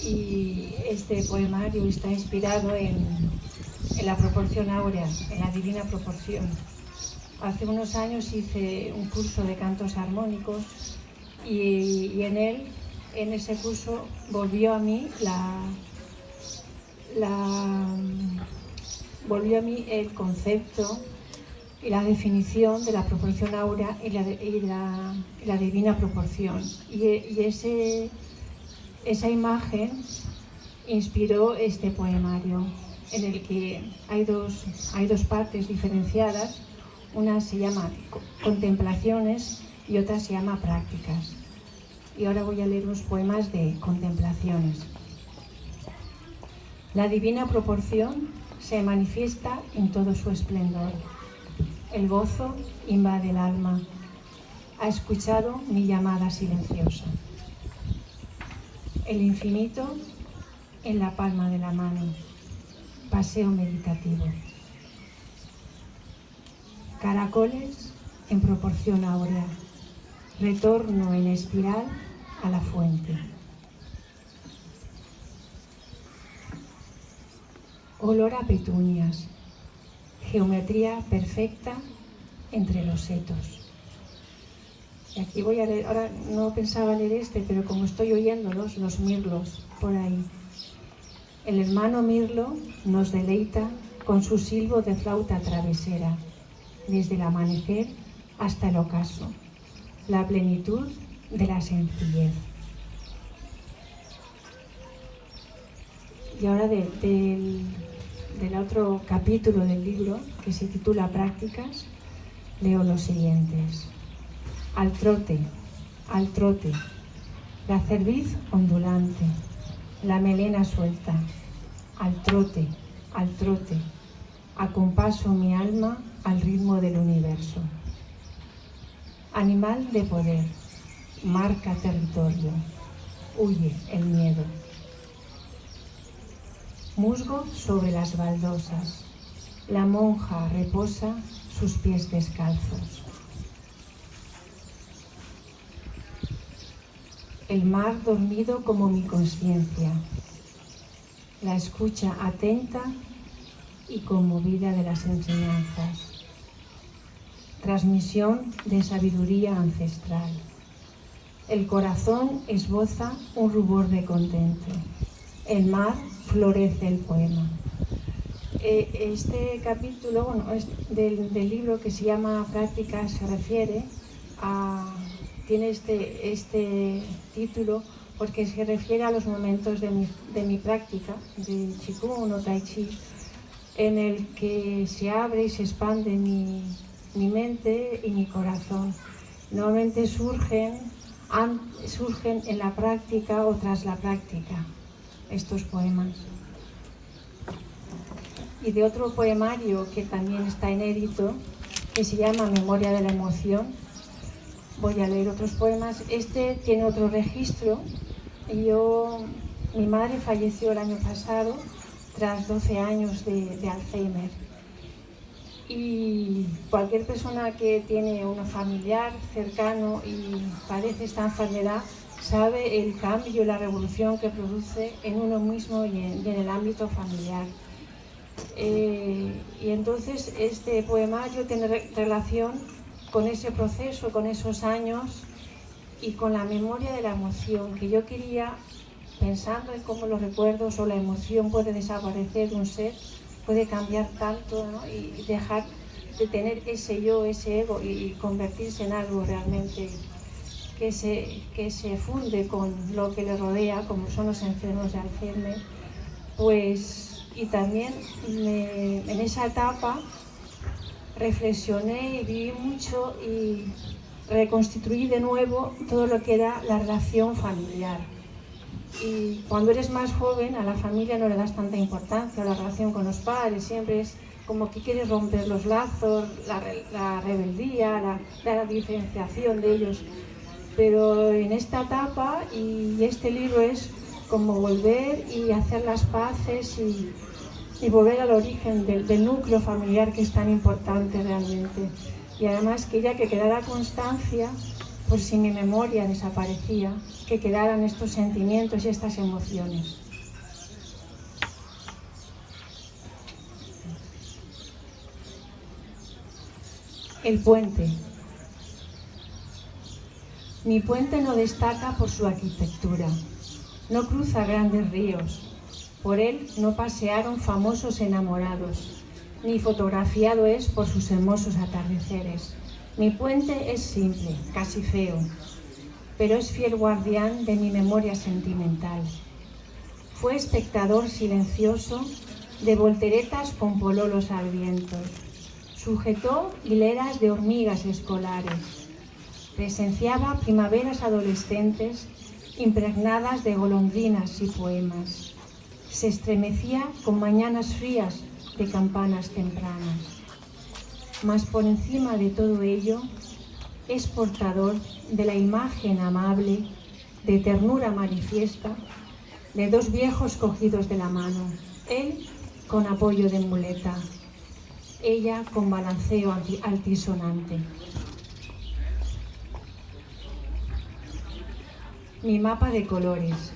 y este poemario está inspirado en la proporción áurea, en la divina proporción. Hace unos años hice un curso de cantos armónicos y en ese curso volvió a mí el concepto y la definición de la proporción áurea y la divina proporción. Y esa imagen inspiró este poemario, en el que hay dos partes diferenciadas. Una se llama contemplaciones y otra se llama prácticas. Y ahora voy a leer unos poemas de contemplaciones. La divina proporción se manifiesta en todo su esplendor. El gozo invade el alma. Ha escuchado mi llamada silenciosa. El infinito en la palma de la mano. Paseo meditativo. Caracoles en proporción áurea. Retorno en espiral a la fuente. Olor a petunias. Geometría perfecta entre los setos. Y aquí voy a leer, ahora no pensaba leer este, pero como estoy oyéndolos, los mirlos por ahí. El hermano Mirlo nos deleita con su silbo de flauta travesera, desde el amanecer hasta el ocaso, la plenitud de la sencillez. Y ahora del otro capítulo del libro, que se titula Prácticas, leo los siguientes. Al trote, la cerviz ondulante, la melena suelta. Al trote, acompaso mi alma al ritmo del universo. Animal de poder, marca territorio, huye el miedo. Musgo sobre las baldosas, la monja reposa sus pies descalzos. El mar dormido como mi conciencia, la escucha atenta y conmovida de las enseñanzas. Transmisión de sabiduría ancestral. El corazón esboza un rubor de contento. El mar florece el poema. Este capítulo, bueno, es del libro que se llama Prácticas, se refiere a... Tiene este título porque se refiere a los momentos de mi práctica, de Qigong o Tai Chi, en el que se abre y se expande mi mente y mi corazón. Normalmente surgen en la práctica o tras la práctica estos poemas. Y de otro poemario que también está inédito, que se llama Memoria de la emoción, voy a leer otros poemas. Este tiene otro registro. Mi madre falleció el año pasado tras 12 años de Alzheimer. Y cualquier persona que tiene un familiar cercano y padece esta enfermedad sabe el cambio y la revolución que produce en uno mismo y en el ámbito familiar. Y entonces este poemario tiene relación con ese proceso, con esos años y con la memoria de la emoción, que yo quería, pensando en cómo los recuerdos o la emoción puede desaparecer de un ser, puede cambiar tanto, ¿no? Y dejar de tener ese yo, ese ego y convertirse en algo realmente que se funde con lo que le rodea, como son los enfermos de Alzheimer. Pues, y también en esa etapa reflexioné y viví mucho y reconstituí de nuevo todo lo que era la relación familiar. Y cuando eres más joven, a la familia no le das tanta importancia, la relación con los padres, siempre es como que quieres romper los lazos, la rebeldía, la diferenciación de ellos. Pero en esta etapa, y este libro es como volver y hacer las paces y volver al origen del núcleo familiar, que es tan importante realmente. Y además quería que quedara constancia, por si mi memoria desaparecía, que quedaran estos sentimientos y estas emociones. El puente. Mi puente no destaca por su arquitectura, no cruza grandes ríos, por él no pasearon famosos enamorados, ni fotografiado es por sus hermosos atardeceres. Mi puente es simple, casi feo, pero es fiel guardián de mi memoria sentimental. Fue espectador silencioso de volteretas con pololos al viento. Sujetó hileras de hormigas escolares. Presenciaba primaveras adolescentes impregnadas de golondrinas y poemas. Se estremecía con mañanas frías de campanas tempranas. Mas por encima de todo ello, es portador de la imagen amable, de ternura manifiesta, de dos viejos cogidos de la mano, él con apoyo de muleta, ella con balanceo altisonante. Mi mapa de colores.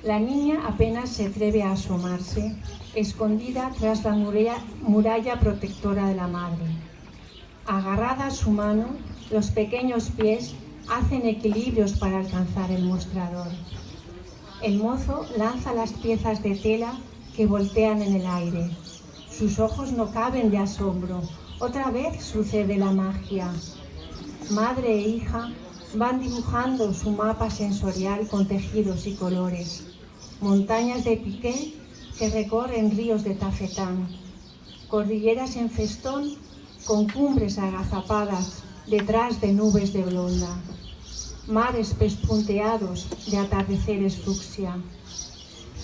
La niña apenas se atreve a asomarse, escondida tras la muralla protectora de la madre. Agarrada a su mano, Los pequeños pies hacen equilibrios para alcanzar el mostrador. El mozo lanza las piezas de tela que voltean en el aire. Sus ojos no caben de asombro. Otra vez sucede la magia. Madre e hija van dibujando su mapa sensorial con tejidos y colores. Montañas de piqué que recorren ríos de tafetán. Cordilleras en festón con cumbres agazapadas detrás de nubes de blonda. Mares pespunteados de atardeceres fucsia.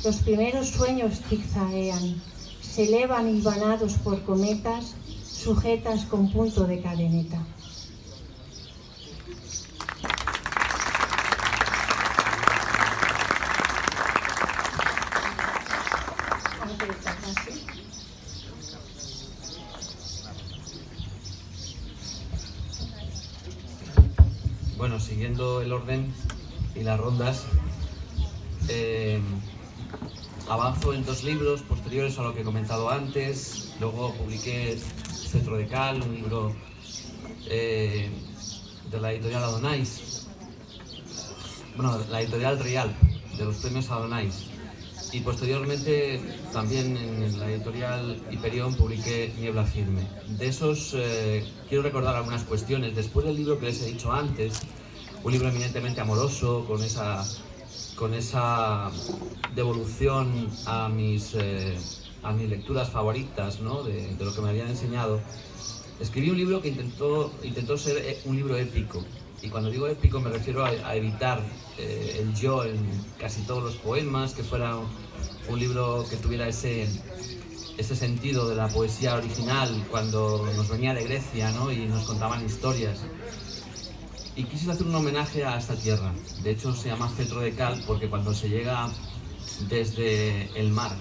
Los primeros sueños zigzaguean, se elevan hilvanados por cometas, sujetas con punto de cadeneta. Bueno, siguiendo el orden y las rondas, avanzo en 2 libros posteriores a lo que he comentado antes. Luego publiqué Cetro de Cal, un libro de la editorial Adonais, bueno, la editorial Rialp, de los premios Adonais. Y posteriormente también en la editorial Hiperión publiqué Niebla Firme. De esos quiero recordar algunas cuestiones. Después del libro que les he dicho antes, un libro eminentemente amoroso, con esa devolución a mis lecturas favoritas, ¿no? de lo que me habían enseñado, escribí un libro que intentó ser un libro épico. Y cuando digo épico me refiero a evitar el yo en casi todos los poemas, que fuera un libro que tuviera ese sentido de la poesía original cuando nos venía de Grecia, ¿no? Y nos contaban historias. Y quise hacer un homenaje a esta tierra. De hecho se llama Cetro de Cal porque cuando se llega desde el mar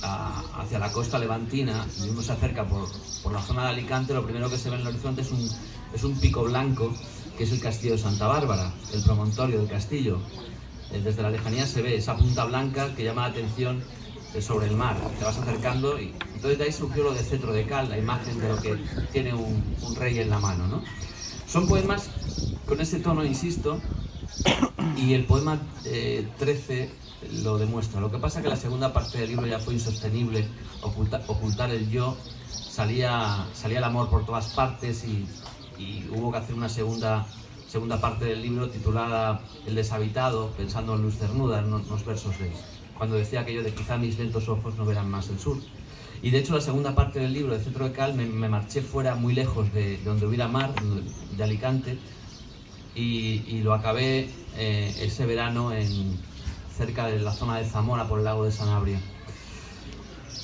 hacia la costa levantina y uno se acerca por la zona de Alicante, lo primero que se ve en el horizonte es un pico blanco, que es el castillo de Santa Bárbara, el promontorio del castillo. Desde la lejanía se ve esa punta blanca que llama la atención sobre el mar. Te vas acercando y entonces de ahí surgió lo de Cetro de Cal, la imagen de lo que tiene un rey en la mano, ¿no? Son poemas con ese tono, insisto, y el poema 13 lo demuestra. Lo que pasa es que la segunda parte del libro ya fue insostenible, ocultar el yo, salía el amor por todas partes y hubo que hacer una segunda parte del libro titulada El deshabitado, pensando en Luz Cernuda, en unos versos de cuando decía aquello de quizá mis lentos ojos no verán más el sur. Y de hecho la segunda parte del libro de Cetro de Cal me marché fuera, muy lejos de donde hubiera mar, de Alicante, y lo acabé ese verano cerca de la zona de Zamora, por el lago de Sanabria.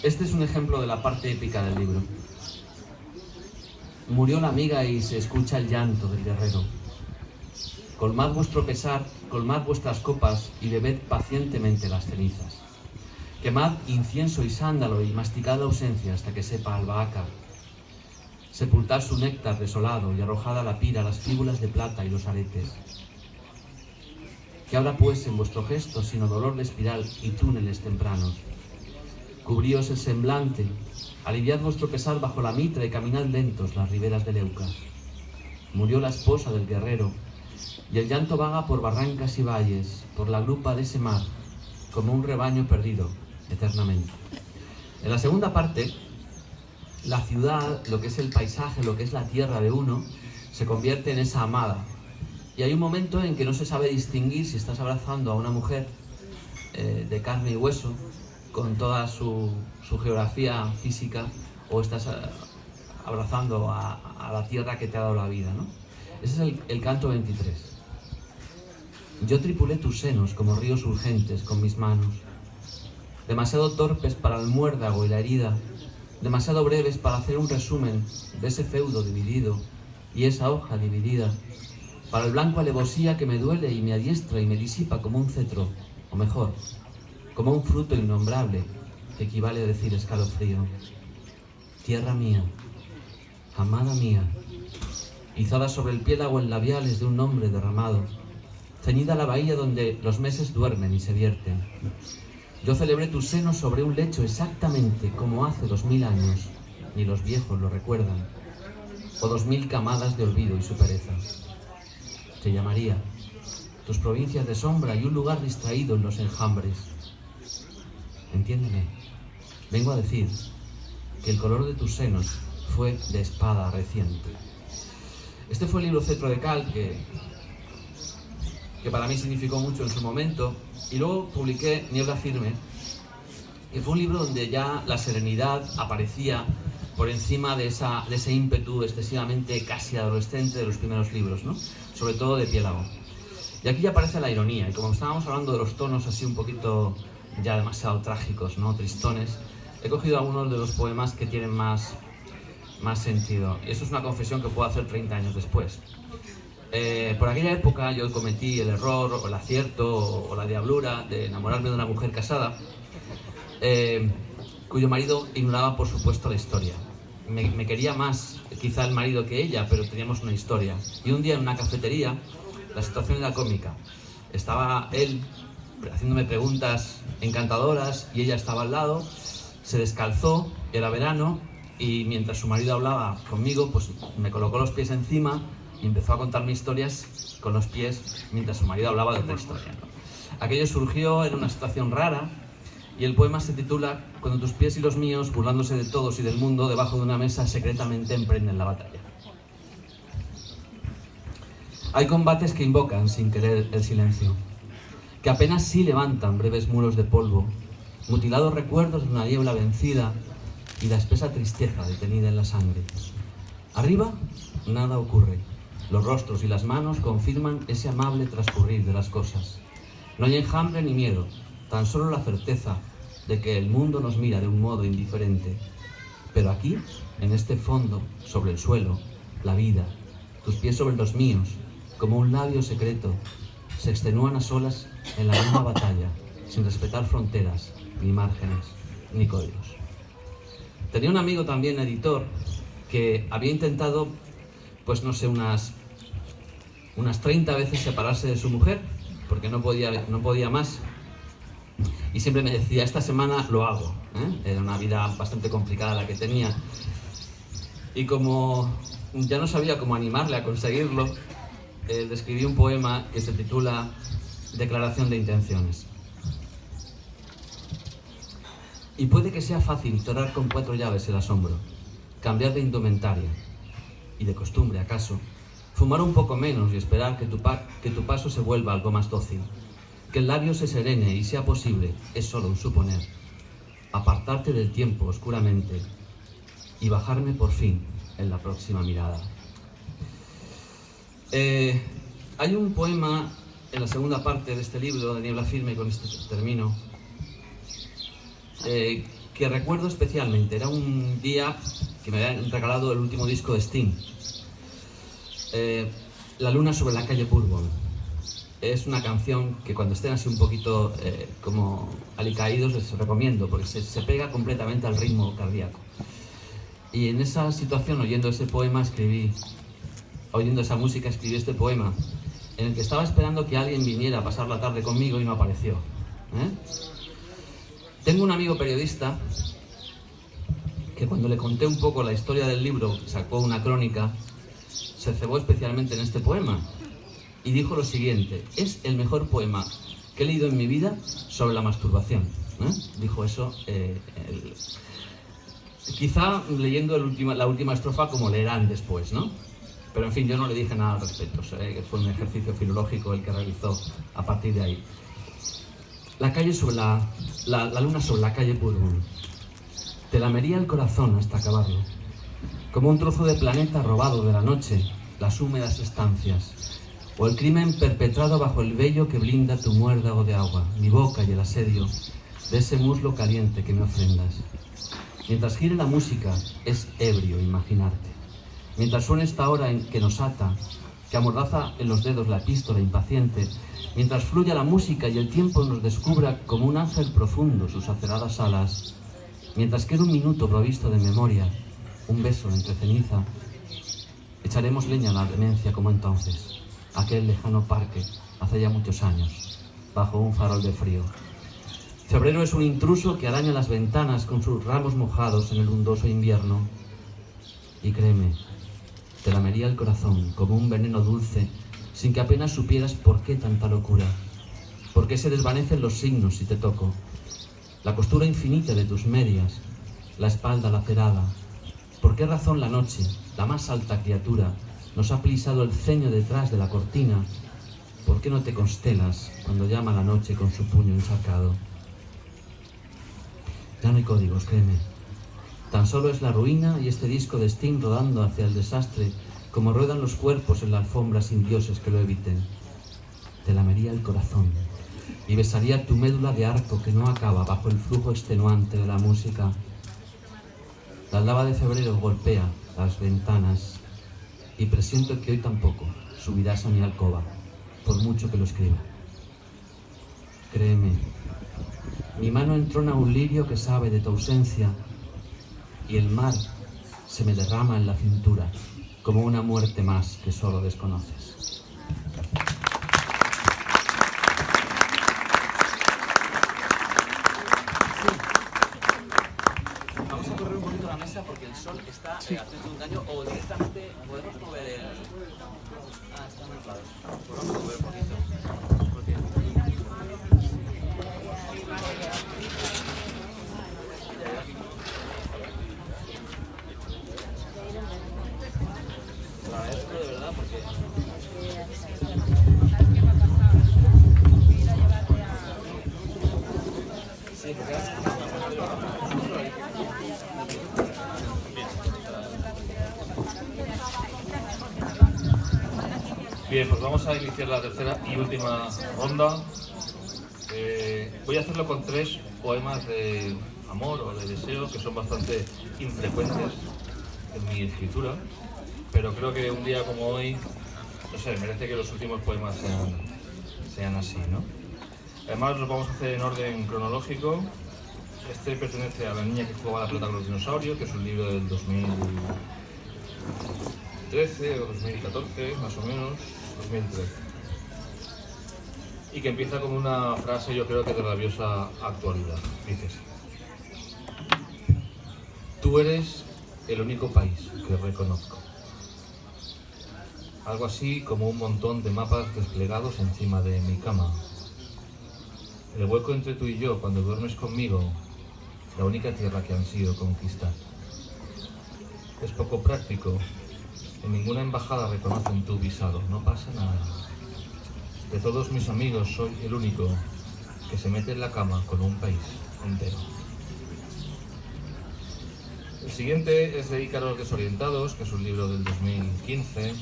Este es un ejemplo de la parte épica del libro. Murió la amiga y se escucha el llanto del guerrero. Colmad vuestro pesar, colmad vuestras copas y bebed pacientemente las cenizas. Quemad incienso y sándalo y masticad la ausencia hasta que sepa albahaca. Sepultad su néctar desolado y arrojad a la pira las fíbulas de plata y los aretes. ¿Qué habrá pues en vuestro gesto sino dolor de espiral y túneles tempranos? Cubríos el semblante, aliviad vuestro pesar bajo la mitra y caminad lentos las riberas del Euca. Murió la esposa del guerrero, y el llanto vaga por barrancas y valles, por la grupa de ese mar, como un rebaño perdido eternamente. En la segunda parte, la ciudad, lo que es el paisaje, lo que es la tierra de uno, se convierte en esa amada. Y hay un momento en que no se sabe distinguir si estás abrazando a una mujer de carne y hueso, con toda su geografía física, o estás abrazando a la tierra que te ha dado la vida, ¿no? Ese es el canto 23. Yo tripulé tus senos como ríos urgentes con mis manos, demasiado torpes para el muérdago y la herida, demasiado breves para hacer un resumen de ese feudo dividido y esa hoja dividida, para el blanco alevosía que me duele y me adiestra y me disipa como un cetro, o mejor, como un fruto innombrable que equivale a decir escalofrío. Tierra mía, amada mía, izada sobre el piélago en labiales de un nombre derramado, ceñida la bahía donde los meses duermen y se vierten. Yo celebré tus senos sobre un lecho exactamente como hace 2000 años, ni los viejos lo recuerdan. o 2000 camadas de olvido y su pereza. Te llamaría tus provincias de sombra y un lugar distraído en los enjambres. Entiéndeme, vengo a decir que el color de tus senos fue de espada reciente. Este fue el libro Cetro de Cal, que para mí significó mucho en su momento, y luego publiqué Niebla Firme, que fue un libro donde ya la serenidad aparecía por encima de ese ímpetu excesivamente casi adolescente de los primeros libros, ¿no? Sobre todo de Piélago. Y aquí ya aparece la ironía, y como estábamos hablando de los tonos así un poquito ya demasiado trágicos, ¿no? Tristones, he cogido algunos de los poemas que tienen más sentido. Y eso es una confesión que puedo hacer 30 años después. Por aquella época yo cometí el error, o el acierto, o la diablura de enamorarme de una mujer casada, cuyo marido ignoraba, por supuesto, la historia. Me quería más quizá el marido que ella, pero teníamos una historia. Y un día en una cafetería, la situación era cómica. Estaba él haciéndome preguntas encantadoras y ella estaba al lado, se descalzó, era verano, y mientras su marido hablaba conmigo, pues me colocó los pies encima y empezó a contarme historias con los pies mientras su marido hablaba de otra historia, ¿no? Aquello surgió en una situación rara, y el poema se titula Cuando tus pies y los míos, burlándose de todos y del mundo, debajo de una mesa secretamente emprenden la batalla. Hay combates que invocan sin querer el silencio, que apenas sí levantan breves muros de polvo, mutilados recuerdos de una niebla vencida y la espesa tristeza detenida en la sangre. Arriba, nada ocurre. Los rostros y las manos confirman ese amable transcurrir de las cosas. No hay enjambre ni miedo, tan solo la certeza de que el mundo nos mira de un modo indiferente. Pero aquí, en este fondo, sobre el suelo, la vida, tus pies sobre los míos, como un labio secreto, se extenúan a solas en la misma batalla, sin respetar fronteras, ni márgenes, ni códigos. Tenía un amigo también, editor, que había intentado, pues no sé, unas 30 veces separarse de su mujer, porque no podía más. Y siempre me decía, esta semana lo hago, ¿eh? Era una vida bastante complicada la que tenía. Y como ya no sabía cómo animarle a conseguirlo, le escribí un poema que se titula Declaración de Intenciones. Y puede que sea fácil cerrar con 4 llaves el asombro, cambiar de indumentaria, y de costumbre acaso, fumar un poco menos y esperar que tu paso se vuelva algo más dócil. Que el labio se serene y sea posible, es solo un suponer. Apartarte del tiempo oscuramente y bajarme por fin en la próxima mirada. Hay un poema en la segunda parte de este libro, de Niebla Firme, y con esto termino, que recuerdo especialmente. Era un día que me habían regalado el último disco de Sting, La luna sobre la calle Bourbon. Es una canción que cuando estén así un poquito como alicaídos les recomiendo, porque se pega completamente al ritmo cardíaco. Y en esa situación, oyendo esa música, escribí este poema, en el que estaba esperando que alguien viniera a pasar la tarde conmigo y no apareció. Tengo un amigo periodista que cuando le conté un poco la historia del libro, sacó una crónica, se cebó especialmente en este poema. Y dijo lo siguiente: es el mejor poema que he leído en mi vida sobre la masturbación. Dijo eso, quizá leyendo la última estrofa, como leerán después, ¿no? Pero en fin, yo no le dije nada al respecto, que fue un ejercicio filológico el que realizó a partir de ahí. La luna sobre la calle Bourbon. Te lamería el corazón hasta acabarlo, como un trozo de planeta robado de la noche, las húmedas estancias, o el crimen perpetrado bajo el vello que blinda tu muérdago de agua, mi boca y el asedio de ese muslo caliente que me ofrendas. Mientras gire la música, es ebrio imaginarte. Mientras suene esta hora en que nos ata, que amordaza en los dedos la epístola impaciente, mientras fluya la música y el tiempo nos descubra como un ángel profundo sus aceradas alas, mientras quede un minuto provisto de memoria, un beso entre ceniza, echaremos leña a la demencia como entonces. Aquel lejano parque, hace ya muchos años, bajo un farol de frío. Febrero es un intruso que araña las ventanas con sus ramos mojados en el hundoso invierno. Y créeme, Te lamería el corazón como un veneno dulce, sin que apenas supieras por qué tanta locura. ¿Por qué se desvanecen los signos si te toco? La costura infinita de tus medias, la espalda lacerada. ¿Por qué razón la noche, la más alta criatura, nos ha plisado el ceño detrás de la cortina? ¿Por qué no te constelas cuando llama la noche con su puño encharcado? Ya no hay códigos, créeme. Tan solo es la ruina y este disco de Sting rodando hacia el desastre, como ruedan los cuerpos en la alfombra sin dioses que lo eviten. Te lamería el corazón y besaría tu médula de arco que no acaba bajo el flujo extenuante de la música. La aldaba de febrero golpea las ventanas y presiento que hoy tampoco subirás a mi alcoba, por mucho que lo escriba. Créeme, mi mano entrona un lirio que sabe de tu ausencia y el mar se me derrama en la cintura como una muerte más que solo desconoces. Vamos a correr un poquito la mesa porque el sol está haciendo un daño, o directamente podemos mover el... Ah, está muy claro. Pues vamos a mover un poquito. Lo agradezco de verdad porque... Sí, porque... Bien, pues vamos a iniciar la tercera y última ronda. Voy a hacerlo con 3 poemas de amor o de deseo que son bastante infrecuentes en mi escritura, pero creo que un día como hoy, no sé, merece que los últimos poemas sean así, ¿no? Además los vamos a hacer en orden cronológico. Este pertenece a La niña que jugaba a la pelota con los dinosaurios, que es un libro del 2013 o 2014, más o menos, 2013. Y que empieza con una frase, yo creo que de rabiosa actualidad. Dice así: tú eres el único país que reconozco. Algo así como un montón de mapas desplegados encima de mi cama. El hueco entre tú y yo cuando duermes conmigo, la única tierra que han sido conquistar. Es poco práctico. En ninguna embajada reconocen tu visado. No pasa nada. De todos mis amigos soy el único que se mete en la cama con un país entero. El siguiente es de Ícaros desorientados, que es un libro del 2015.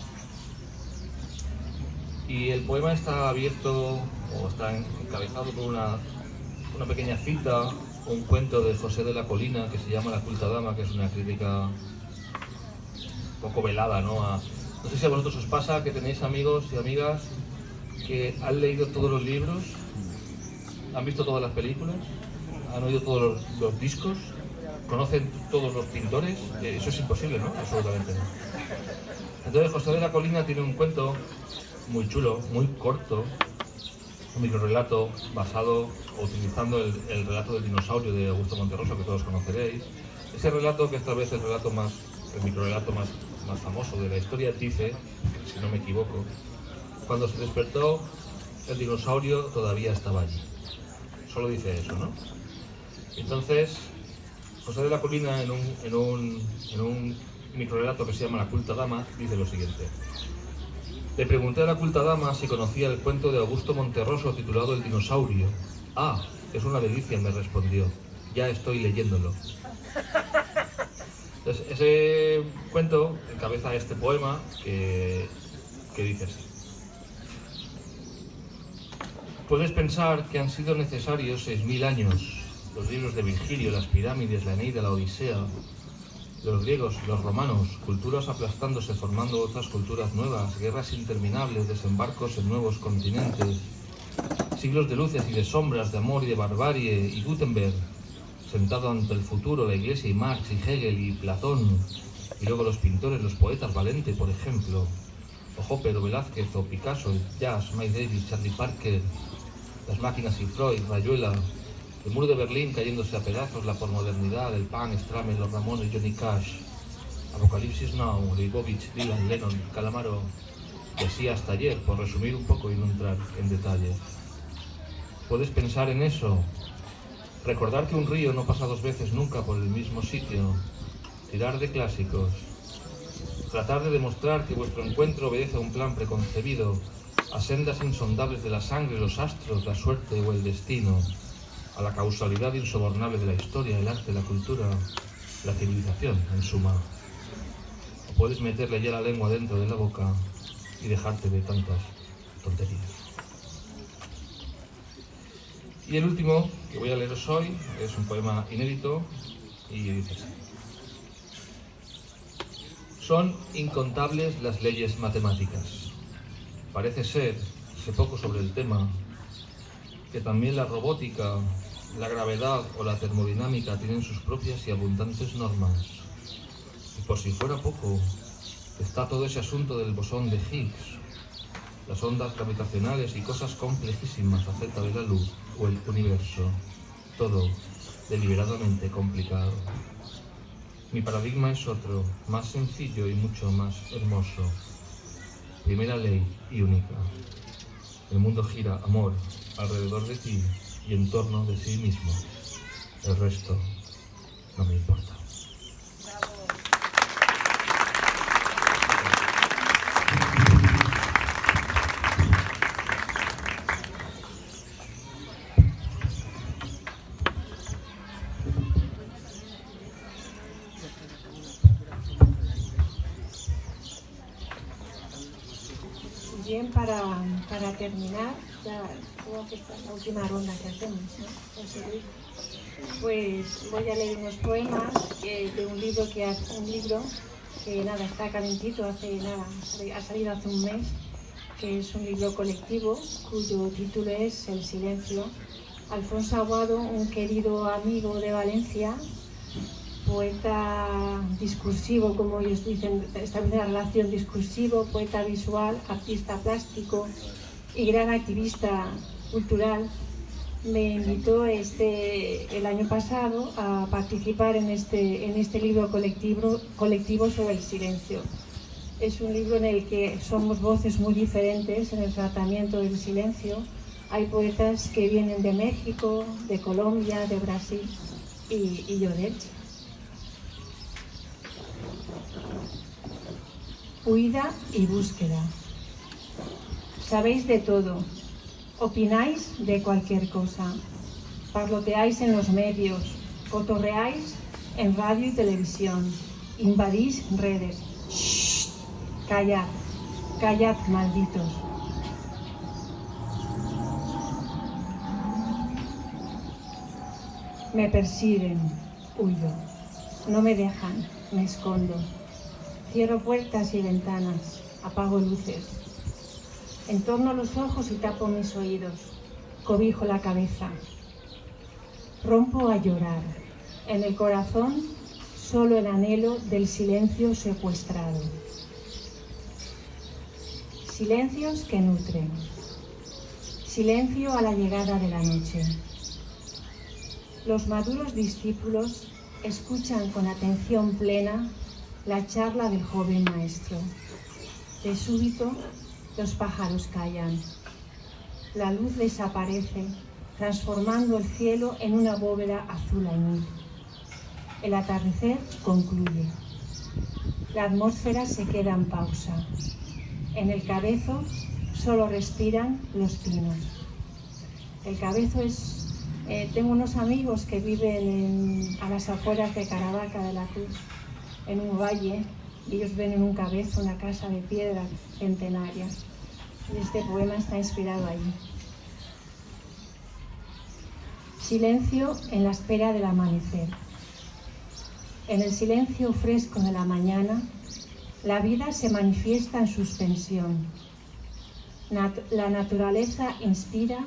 Y el poema está abierto o está encabezado por una pequeña cita, un cuento de José de la Colina que se llama La culta dama, que es una crítica un poco velada, ¿no? No sé si a vosotros os pasa que tenéis amigos y amigas que han leído todos los libros, han visto todas las películas, han oído todos los discos, conocen todos los pintores. Eso es imposible, ¿no? Absolutamente no. Entonces José de la Colina tiene un cuento muy chulo, muy corto, un microrrelato basado o utilizando el relato del dinosaurio de Augusto Monterroso, que todos conoceréis. Ese relato, que esta vez es el microrrelato más famoso de la historia, dice, si no me equivoco: cuando se despertó, el dinosaurio todavía estaba allí. Solo dice eso, ¿no? Entonces, José de la Colina, en un microrrelato que se llama La culta dama, dice lo siguiente: le pregunté a la culta dama si conocía el cuento de Augusto Monterroso titulado El dinosaurio. Ah, es una delicia, me respondió. Ya estoy leyéndolo. Entonces, ese cuento encabeza este poema que dice así: puedes pensar que han sido necesarios 6000 años, los libros de Virgilio, las pirámides, la Eneida, la Odisea, los griegos, los romanos, culturas aplastándose, formando otras culturas nuevas, guerras interminables, desembarcos en nuevos continentes, siglos de luces y de sombras, de amor y de barbarie, y Gutenberg, sentado ante el futuro, la Iglesia y Marx y Hegel y Platón, y luego los pintores, los poetas, Valente, por ejemplo, o Hopper, o Velázquez, o Picasso, el jazz, Miles Davis, Charlie Parker, las máquinas y Freud, Rayuela, el muro de Berlín cayéndose a pedazos, la posmodernidad, el punk, Stramer, los Ramones, Johnny Cash, Apocalipsis Now, Leibovitz, Dylan, Lennon, Calamaro, y así hasta ayer, por resumir un poco y no entrar en detalles. ¿Puedes pensar en eso? Recordar que un río no pasa dos veces nunca por el mismo sitio. Tirar de clásicos. Tratar de demostrar que vuestro encuentro obedece a un plan preconcebido, a sendas insondables de la sangre, los astros, la suerte o el destino, a la causalidad insobornable de la historia, el arte, la cultura, la civilización, en suma. O puedes meterle ya la lengua dentro de la boca y dejarte de tantas tonterías. Y el último que voy a leeros hoy es un poema inédito y dice así. Son incontables las leyes matemáticas. Parece ser, sé poco sobre el tema, que también la robótica, la gravedad o la termodinámica tienen sus propias y abundantes normas. Y por si fuera poco, está todo ese asunto del bosón de Higgs, las ondas gravitacionales y cosas complejísimas acerca de la luz o el universo, todo deliberadamente complicado. Mi paradigma es otro, más sencillo y mucho más hermoso. Primera ley y única. El mundo gira, amor, alrededor de ti y en torno de sí mismo. El resto no me importa. Bien, para terminar, ya creo que esta es la última ronda que hacemos, ¿no? Pues voy a leer unos poemas de un libro que nada, está calentito, ha salido hace un mes, que es un libro colectivo cuyo título es El silencio. Alfonso Aguado, un querido amigo de Valencia, poeta discursivo, como ellos dicen, establece la relación discursivo, poeta visual, artista plástico y gran activista cultural, me invitó el año pasado a participar en este libro colectivo sobre el silencio. Es un libro en el que somos voces muy diferentes en el tratamiento del silencio. Hay poetas que vienen de México, de Colombia, de Brasil y yo de Elche. Huida y búsqueda. Sabéis de todo, opináis de cualquier cosa, parloteáis en los medios, cotorreáis en radio y televisión, invadís redes. ¡Shh! Callad, callad, malditos. Me persiguen, huyo, no me dejan, me escondo. Cierro puertas y ventanas, apago luces. Entorno los ojos y tapo mis oídos. Cobijo la cabeza. Rompo a llorar. En el corazón, solo el anhelo del silencio secuestrado. Silencios que nutren. Silencio a la llegada de la noche. Los maduros discípulos escuchan con atención plena la charla del joven maestro. De súbito, los pájaros callan. La luz desaparece, transformando el cielo en una bóveda azul añil. El atardecer concluye. La atmósfera se queda en pausa. En el Cabezo solo respiran los pinos. El Cabezo es... tengo unos amigos que viven a las afueras de Caravaca de la Cruz, en un valle, y ellos ven en un cabezo una casa de piedra centenaria. Y este poema está inspirado allí. Silencio en la espera del amanecer. En el silencio fresco de la mañana, la vida se manifiesta en suspensión. La naturaleza inspira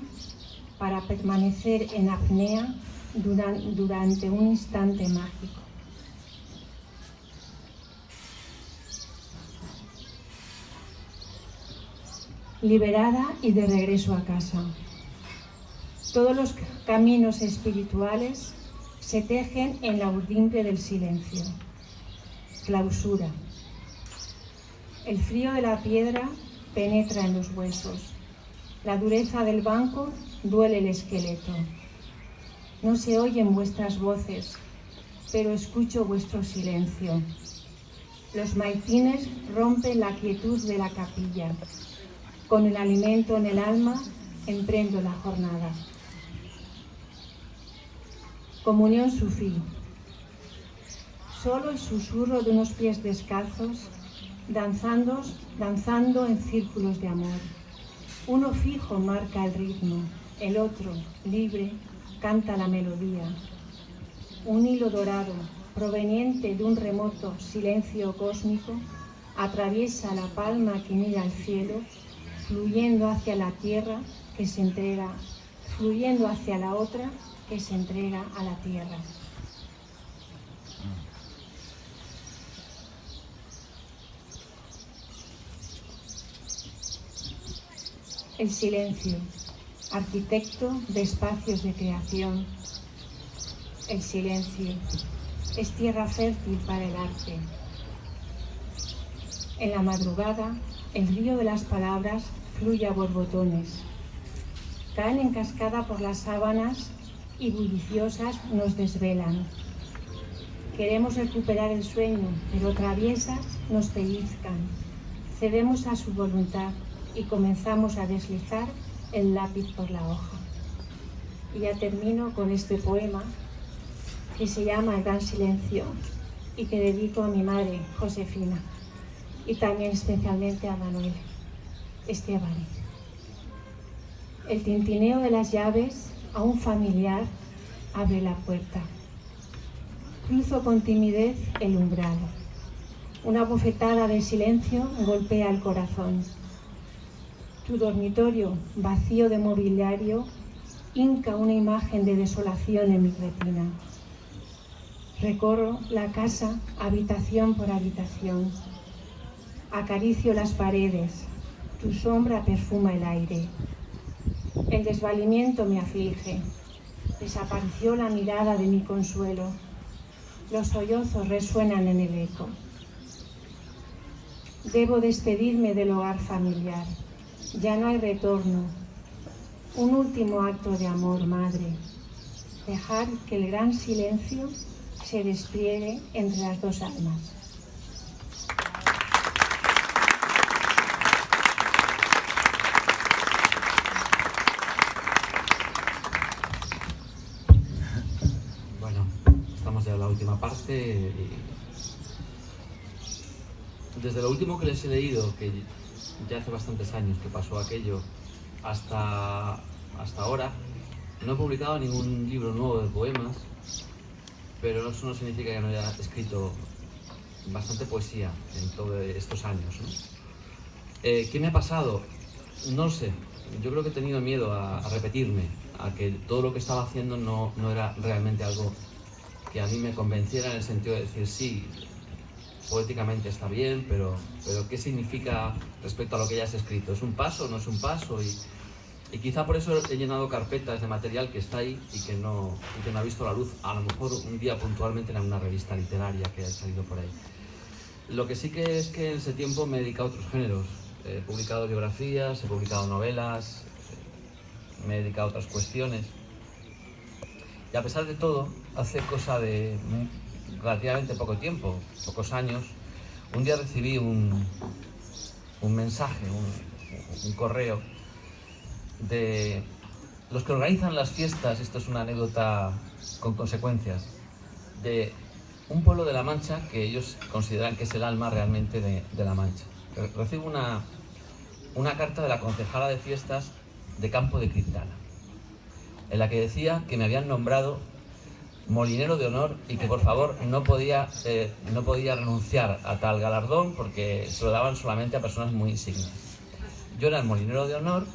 para permanecer en apnea durante un instante mágico. Liberada y de regreso a casa. Todos los caminos espirituales se tejen en la urdimbre del silencio. clausura. El frío de la piedra penetra en los huesos. La dureza del banco duele el esqueleto. No se oyen vuestras voces, pero escucho vuestro silencio. Los maitines rompen la quietud de la capilla. Con el alimento en el alma, emprendo la jornada. Comunión sufí. Solo el susurro de unos pies descalzos, danzando en círculos de amor. Uno fijo marca el ritmo, el otro, libre, canta la melodía. Un hilo dorado, proveniente de un remoto silencio cósmico, atraviesa la palma que mira al cielo, fluyendo hacia la tierra que se entrega, fluyendo hacia la otra que se entrega a la tierra. El silencio, arquitecto de espacios de creación. El silencio es tierra fértil para el arte. En la madrugada, el río de las palabras fluye a borbotones. Caen en cascada por las sábanas y bulliciosas nos desvelan. Queremos recuperar el sueño, pero traviesas nos pellizcan. Cedemos a su voluntad y comenzamos a deslizar el lápiz por la hoja. Y ya termino con este poema que se llama El Gran Silencio y que dedico a mi madre, Josefina, y también especialmente a Manuel Estebany. El tintineo de las llaves a un familiar abre la puerta. Cruzo con timidez el umbral. Una bofetada de silencio golpea el corazón. Tu dormitorio, vacío de mobiliario, hinca una imagen de desolación en mi retina. Recorro la casa habitación por habitación. Acaricio las paredes. Tu sombra perfuma el aire. El desvalimiento me aflige. Desapareció la mirada de mi consuelo. Los sollozos resuenan en el eco. Debo despedirme del hogar familiar. Ya no hay retorno. Un último acto de amor, madre. Dejar que el gran silencio se despliegue entre las dos almas. Bueno, estamos ya en la última parte. Desde lo último que les he leído, que ya hace bastantes años que pasó aquello, hasta ahora, no he publicado ningún libro nuevo de poemas, pero eso no significa que no haya escrito bastante poesía en todos estos años, ¿no? ¿Qué me ha pasado? No sé. Yo creo que he tenido miedo a repetirme, a que todo lo que estaba haciendo no era realmente algo que a mí me convenciera, en el sentido de decir, sí, poéticamente está bien, pero ¿qué significa respecto a lo que ya has escrito? ¿Es un paso? ¿No es un paso? Y quizá por eso he llenado carpetas de material que está ahí y que no ha visto la luz, a lo mejor un día puntualmente en alguna revista literaria que haya salido por ahí. Lo que sí que es que en ese tiempo me he dedicado a otros géneros. He publicado biografías, he publicado novelas, me he dedicado a otras cuestiones. Y a pesar de todo, hace cosa de relativamente poco tiempo, pocos años, un día recibí un mensaje, un correo de los que organizan las fiestas. Esto es una anécdota con consecuencias, de un pueblo de La Mancha que ellos consideran que es el alma realmente de La Mancha. Recibo una carta de la concejala de fiestas de Campo de Criptana, en la que decía que me habían nombrado molinero de honor y que por favor no podía renunciar a tal galardón porque se lo daban solamente a personas muy insignes. Yo era el molinero de honor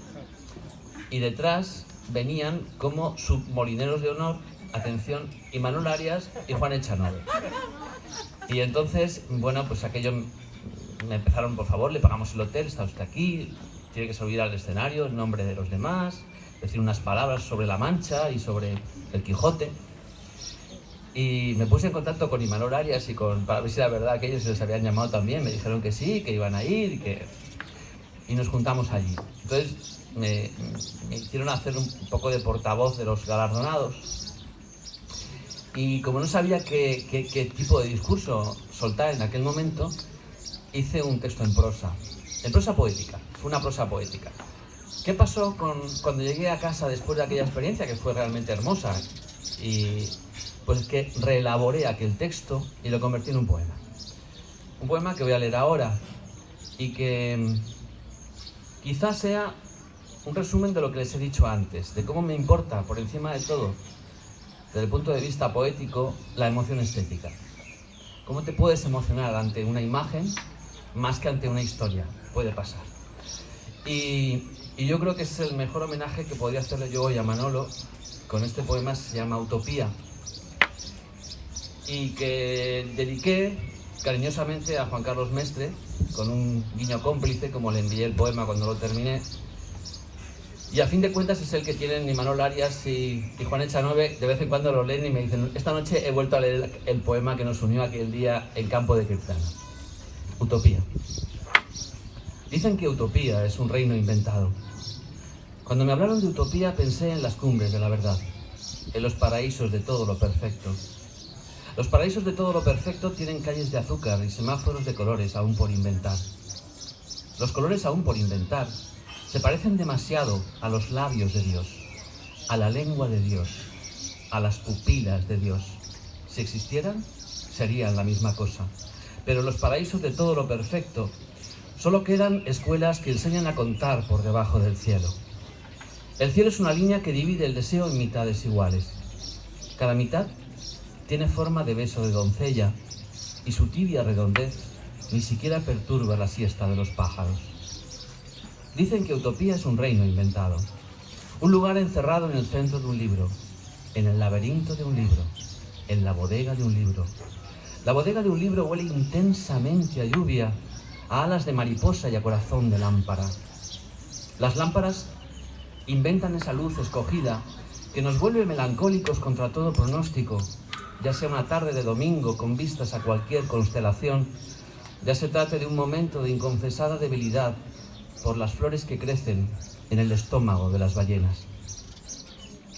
y detrás venían como submolineros de honor, atención, Imanol Arias y Juan Echanove. Y entonces, bueno, pues aquello me empezaron, por favor, le pagamos el hotel, está usted aquí, tiene que subir al escenario en nombre de los demás, decir unas palabras sobre La Mancha y sobre el Quijote. Y me puse en contacto con Imanol Arias para ver si era verdad que ellos les habían llamado también. Me dijeron que sí, que iban a ir y nos juntamos allí. Entonces me hicieron hacer un poco de portavoz de los galardonados. Y como no sabía qué tipo de discurso soltar en aquel momento, hice un texto en prosa poética. Fue una prosa poética. ¿Qué pasó cuando llegué a casa después de aquella experiencia, que fue realmente hermosa? Y pues es que reelaboré aquel texto y lo convertí en un poema. Un poema que voy a leer ahora y que quizás sea un resumen de lo que les he dicho antes, de cómo me importa, por encima de todo, desde el punto de vista poético, la emoción estética. ¿Cómo te puedes emocionar ante una imagen más que ante una historia? Puede pasar. Y yo creo que es el mejor homenaje que podría hacerle yo hoy a Manolo con este poema. Se llama Utopía, y que dediqué cariñosamente a Juan Carlos Mestre, con un guiño cómplice, como le envié el poema cuando lo terminé. Y a fin de cuentas es el que tienen Imanol Arias y Juan Echanove. De vez en cuando lo leen y me dicen: esta noche he vuelto a leer el poema que nos unió aquel día en Campo de Criptana. Utopía. Dicen que utopía es un reino inventado. Cuando me hablaron de utopía pensé en las cumbres de la verdad, en los paraísos de todo lo perfecto. Los paraísos de todo lo perfecto tienen calles de azúcar y semáforos de colores aún por inventar. Los colores aún por inventar se parecen demasiado a los labios de Dios, a la lengua de Dios, a las pupilas de Dios. Si existieran, serían la misma cosa. Pero los paraísos de todo lo perfecto solo quedan escuelas que enseñan a contar por debajo del cielo. El cielo es una línea que divide el deseo en mitades iguales. Cada mitad tiene forma de beso de doncella y su tibia redondez ni siquiera perturba la siesta de los pájaros. Dicen que utopía es un reino inventado, un lugar encerrado en el centro de un libro, en el laberinto de un libro, en la bodega de un libro. La bodega de un libro huele intensamente a lluvia, a alas de mariposa y a corazón de lámpara. Las lámparas inventan esa luz escogida que nos vuelve melancólicos contra todo pronóstico, ya sea una tarde de domingo con vistas a cualquier constelación, ya se trate de un momento de inconfesada debilidad por las flores que crecen en el estómago de las ballenas.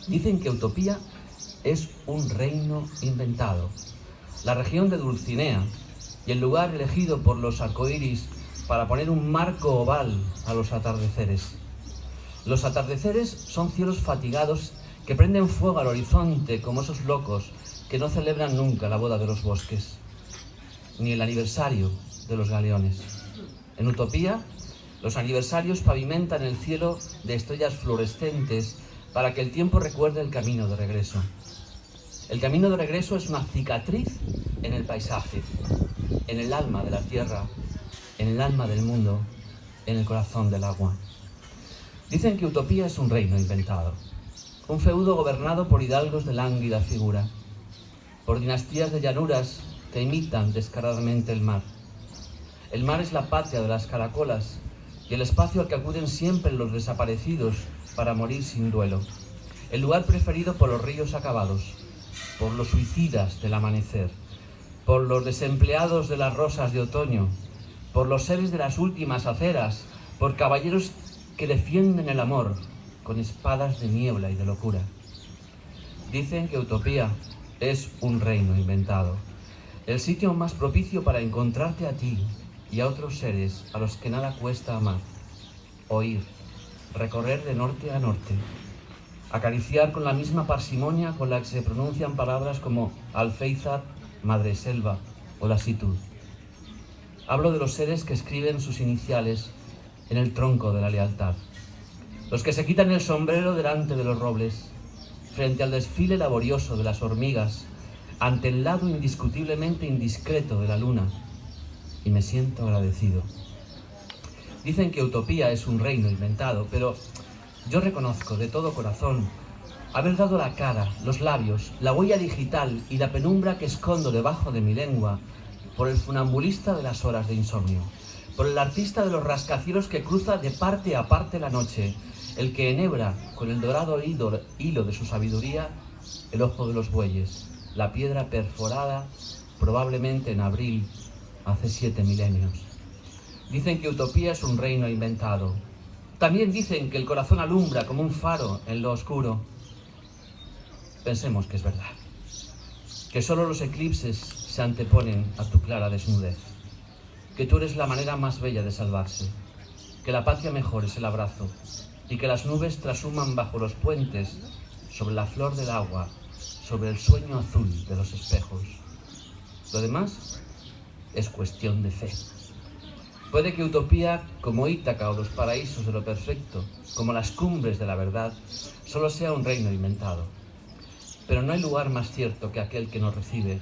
Dicen que Utopía es un reino inventado, la región de Dulcinea y el lugar elegido por los arcoíris para poner un marco oval a los atardeceres. Los atardeceres son cielos fatigados que prenden fuego al horizonte como esos locos que no celebran nunca la boda de los bosques, ni el aniversario de los galeones. En Utopía, los aniversarios pavimentan el cielo de estrellas fluorescentes para que el tiempo recuerde el camino de regreso. El camino de regreso es una cicatriz en el paisaje, en el alma de la tierra, en el alma del mundo, en el corazón del agua. Dicen que Utopía es un reino inventado, un feudo gobernado por hidalgos de lánguida figura, por dinastías de llanuras que imitan descaradamente el mar. El mar es la patria de las caracolas y el espacio al que acuden siempre los desaparecidos para morir sin duelo. El lugar preferido por los ríos acabados, por los suicidas del amanecer, por los desempleados de las rosas de otoño, por los seres de las últimas aceras, por caballeros que defienden el amor con espadas de niebla y de locura. Dicen que Utopía es un reino inventado, el sitio más propicio para encontrarte a ti y a otros seres a los que nada cuesta amar, oír, recorrer de norte a norte, acariciar con la misma parsimonia con la que se pronuncian palabras como alféizar, madreselva o lasitud. Hablo de los seres que escriben sus iniciales en el tronco de la lealtad, los que se quitan el sombrero delante de los robles, frente al desfile laborioso de las hormigas, ante el lado indiscutiblemente indiscreto de la luna, y me siento agradecido. Dicen que Utopía es un reino inventado, pero yo reconozco de todo corazón haber dado la cara, los labios, la huella digital y la penumbra que escondo debajo de mi lengua por el funambulista de las horas de insomnio, por el artista de los rascacielos que cruza de parte a parte la noche, el que enhebra con el dorado hilo de su sabiduría el ojo de los bueyes, la piedra perforada probablemente en abril hace 7 milenios. Dicen que utopía es un reino inventado. También dicen que el corazón alumbra como un faro en lo oscuro. Pensemos que es verdad, que solo los eclipses se anteponen a tu clara desnudez, que tú eres la manera más bella de salvarse, que la patria mejor es el abrazo y que las nubes trashuman bajo los puentes sobre la flor del agua, sobre el sueño azul de los espejos. Lo demás es cuestión de fe. Puede que utopía, como Ítaca o los paraísos de lo perfecto, como las cumbres de la verdad, solo sea un reino inventado. Pero no hay lugar más cierto que aquel que nos recibe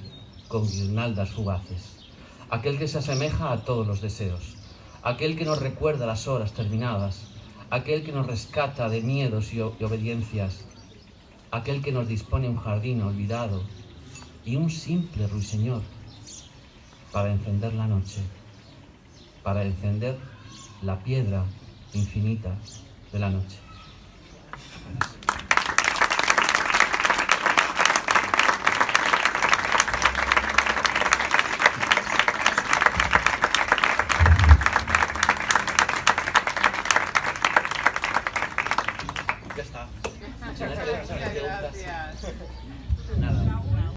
con guirnaldas fugaces, aquel que se asemeja a todos los deseos, aquel que nos recuerda las horas terminadas, aquel que nos rescata de miedos y obediencias, aquel que nos dispone un jardín olvidado y un simple ruiseñor para encender la noche, para encender la piedra infinita de la noche. Ya está. Muchas gracias. Gracias. Nada.